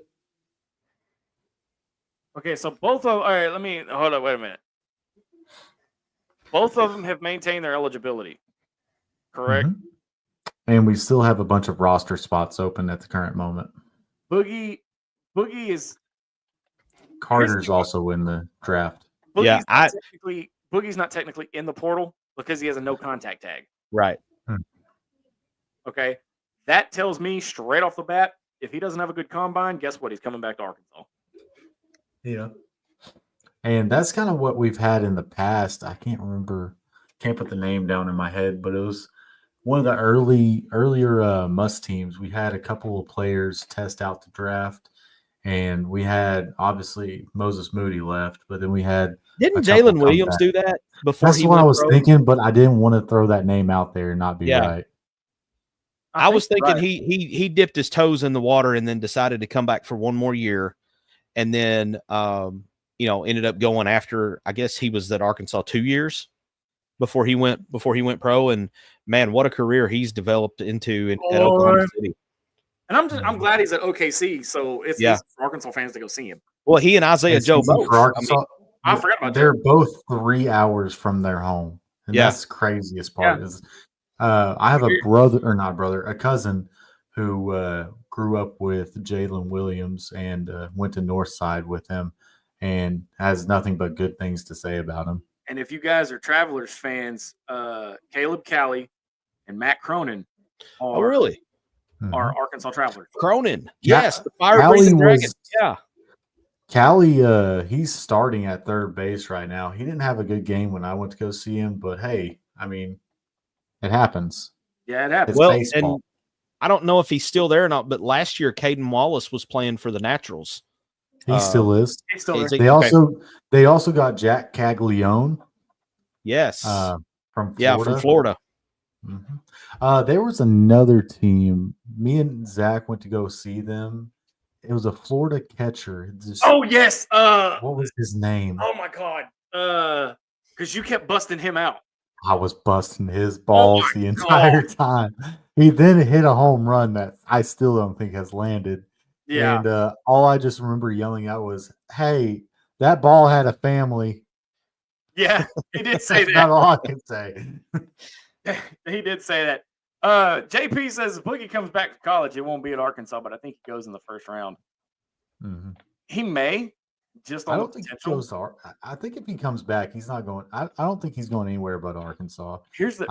Okay, so both of all right. Let me hold on. Wait a minute. Both of them have maintained their eligibility, correct? Mm-hmm. And we still have a bunch of roster spots open at the current moment. Boogie is Carter's also in the draft. Boogie's not technically in the portal because he has a no contact tag. Right. Okay. That tells me straight off the bat, if he doesn't have a good combine, guess what? He's coming back to Arkansas. Yeah. And that's kind of what we've had in the past. I can't put the name down in my head, but it was one of the earlier Must teams. We had a couple of players test out the draft, and we had obviously Moses Moody left, but then we had Jalen Williams do that before? That's what I was thinking, but I didn't want to throw that name out there and not be right. I was thinking he dipped his toes in the water and then decided to come back for one more year, and then ended up going after. I guess he was at Arkansas 2 years before he went pro, and man, what a career he's developed into at Oklahoma City. And I'm glad he's at OKC, so it's easy for Arkansas fans to go see him. Well, he and Isaiah Joe both. I forgot about they're both 3 hours from their home, and that's the craziest part. Is I have a cousin who grew up with Jalen Williams and went to Northside with him, and has nothing but good things to say about him. And if you guys are Travelers fans, Caleb Cali and Matt Cronin are Arkansas Travelers. Cronin, yes, the fire-breathing dragon. Yeah. Cali, he's starting at third base right now. He didn't have a good game when I went to go see him, but hey, I mean, it happens. Yeah, it happens. Well, baseball. And I don't know if he's still there or not, but last year Caden Wallace was playing for the Naturals. He still is. He's still there. They also got Jack Caglione. Yes. From Florida. Yeah, from Florida. Mm-hmm. There was another team. Me and Zach went to go see them. It was a Florida catcher. Oh yes. What was his name? Oh my God. Because you kept busting him out. I was busting his balls the entire time. He then hit a home run that I still don't think has landed. Yeah. And all I just remember yelling out was, "Hey, that ball had a family." Yeah, he did say that. That's not all I can say. He did say that. JP says if Boogie comes back to college, it won't be at Arkansas, but I think he goes in the first round. Mm-hmm. He may. Just I don't think he goes to. I think if he comes back, he's not going. I don't think he's going anywhere but Arkansas. Here's the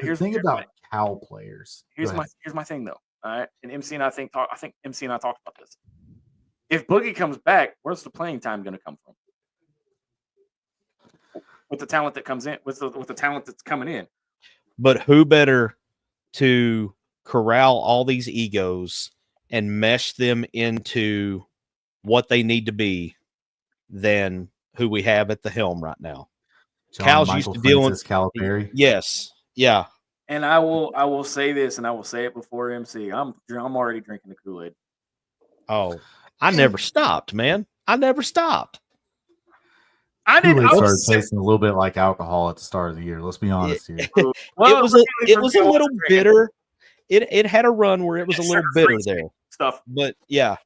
here's the thing about Cal players. Here's my thing though. All right, and MC and I think MC and I talked about this. If Boogie comes back, where's the playing time going to come from? With the talent that comes in, with the talent that's coming in. But who better to corral all these egos and mesh them into what they need to be than who we have at the helm right now? John Cal's Michael used to dealing Calipari. Yes. Yeah. And I will say this, and I will say it before MC. I'm already drinking the Kool-Aid. Oh, I never stopped, man. I never stopped. Kool-Aid started tasting a little bit like alcohol at the start of the year. Let's be honest here. It was a little bitter. It had a run where it was a little bitter there. Stuff. But yeah.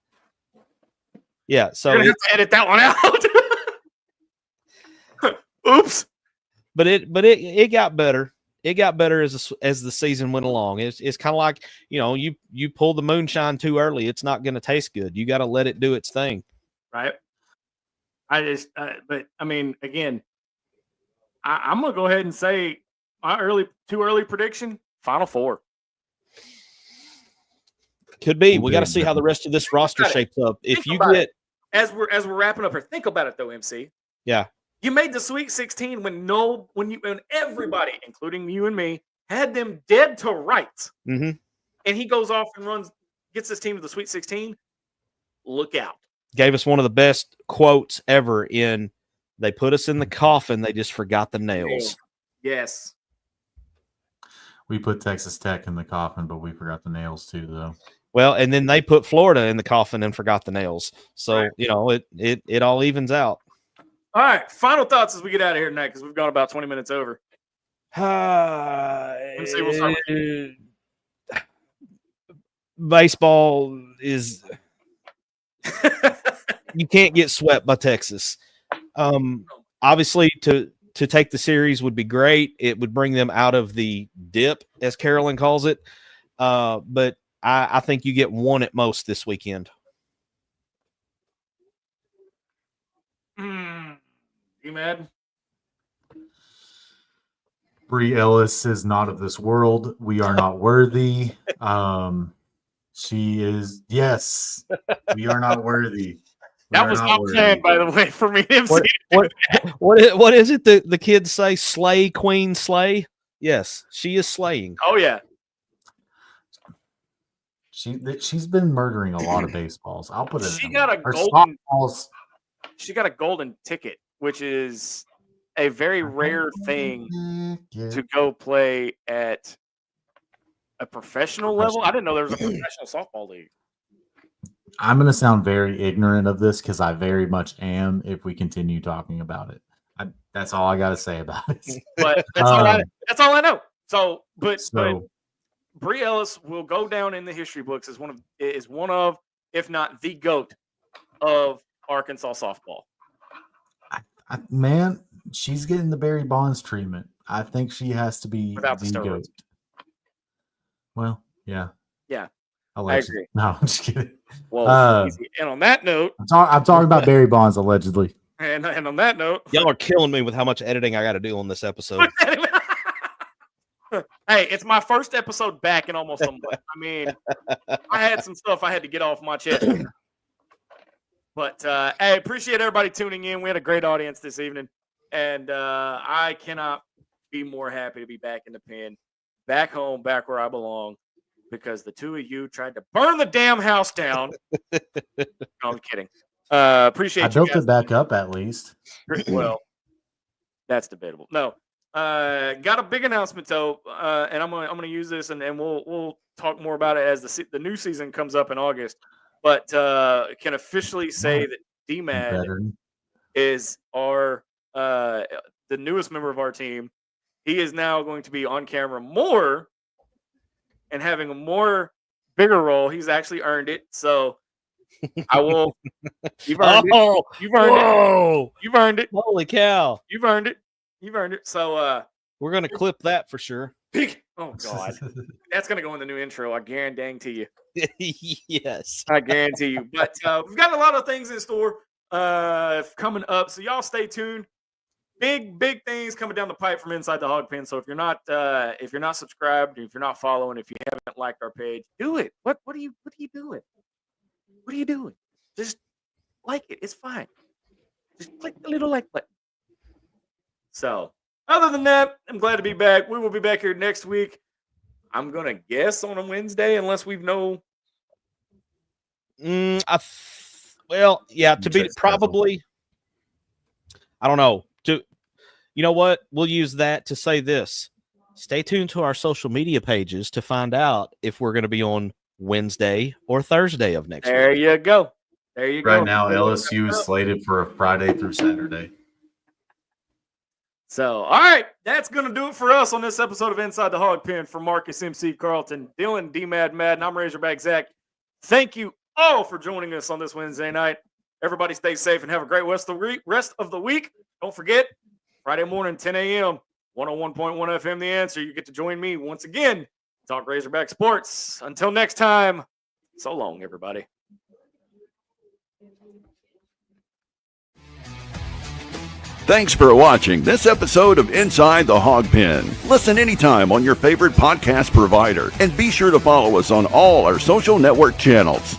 Yeah. So you're gonna have to edit that one out. Oops. But it got better. It got better as the season went along. It's kind of like, you pull the moonshine too early, it's not going to taste good. You got to let it do its thing. Right. But I mean, again, I'm going to go ahead and say my too early prediction, Final Four. Could be. We got to see how the rest of this roster shapes up. If you get as we're wrapping up here, think about it though, MC. Yeah. You made the Sweet 16 when everybody, including you and me, had them dead to rights. Mm-hmm. And he goes off and gets this team to the Sweet 16. Look out. Gave us one of the best quotes ever in "They put us in the coffin, they just forgot the nails." Yes. We put Texas Tech in the coffin, but we forgot the nails too, though. Well, and then they put Florida in the coffin and forgot the nails. So, right. It all evens out. All right, final thoughts as we get out of here tonight, because we've gone about 20 minutes over. MC, we'll start with you. Baseball is you can't get swept by Texas. Obviously, to take the series would be great. It would bring them out of the dip, as Carolyn calls it. But I think you get one at most this weekend. You mad? Bri Ellis is not of this world. We are not worthy. She is. Yes, we are not worthy. That was not planned, by the way, for me. What is it the kids say? Slay, queen, slay. Yes, she is slaying. Oh yeah. She's been murdering a lot of baseballs. I'll put it. She got a golden ticket, which is a very rare thing to go play at a professional level. I didn't know there was a professional softball league. I'm going to sound very ignorant of this because I very much am if we continue talking about it. That's all I got to say about it. But that's all I know. So Bri Ellis will go down in the history books as one of, if not the GOAT of Arkansas softball. Man, she's getting the Barry Bonds treatment. I think she has to be without the steroids. GOAT. Well, yeah. Yeah. I agree. No, I'm just kidding. Well, and on that note, I'm talking about Barry Bonds allegedly. And on that note, y'all are killing me with how much editing I got to do on this episode. Hey, it's my first episode back in almost a month. I mean, I had some stuff I had to get off my chest. But hey, appreciate everybody tuning in. We had a great audience this evening, and I cannot be more happy to be back in the pen, back home, back where I belong. Because the two of you tried to burn the damn house down. No, I'm kidding. Appreciate I built it back up at least. Well, that's debatable. No, got a big announcement though, and I'm gonna use this, and we'll talk more about it as the new season comes up in August. But can officially say that D-Mad is the newest member of our team. He is now going to be on camera more. And having a bigger role, he's actually earned it. So I will. You've earned it. You've earned it. You've earned it. Holy cow! You've earned it. You've earned it. So we're gonna clip that for sure. Oh God, that's gonna go in the new intro. I guarantee you. Yes, I guarantee you. But we've got a lot of things in store coming up. So y'all stay tuned. Big things coming down the pipe from Inside the Hawg Pen. So if you're not subscribed, if you're not following, if you haven't liked our page, do it. What are you doing? What are you doing? Just like it. It's fine. Just click the little like button. So other than that, I'm glad to be back. We will be back here next week. I'm gonna guess on a Wednesday, unless we know. Well, yeah, to be probably. I don't know. You know what? We'll use that to say this. Stay tuned to our social media pages to find out if we're going to be on Wednesday or Thursday of next There week. you go. There you go. Right now, LSU is slated for a Friday through Saturday. So, all right, that's going to do it for us on this episode of Inside the Hog Pen. For Marcus MC Carlton, Dylan D Mad Mad, and I'm Razorback Zach. Thank you all for joining us on this Wednesday night. Everybody stay safe and have a great rest of the week. Don't forget, Friday morning, 10 a.m., 101.1 FM, The Answer. You get to join me once again, talk Razorback sports. Until next time, so long, everybody. Thanks for watching this episode of Inside the Hog Pen. Listen anytime on your favorite podcast provider and be sure to follow us on all our social network channels.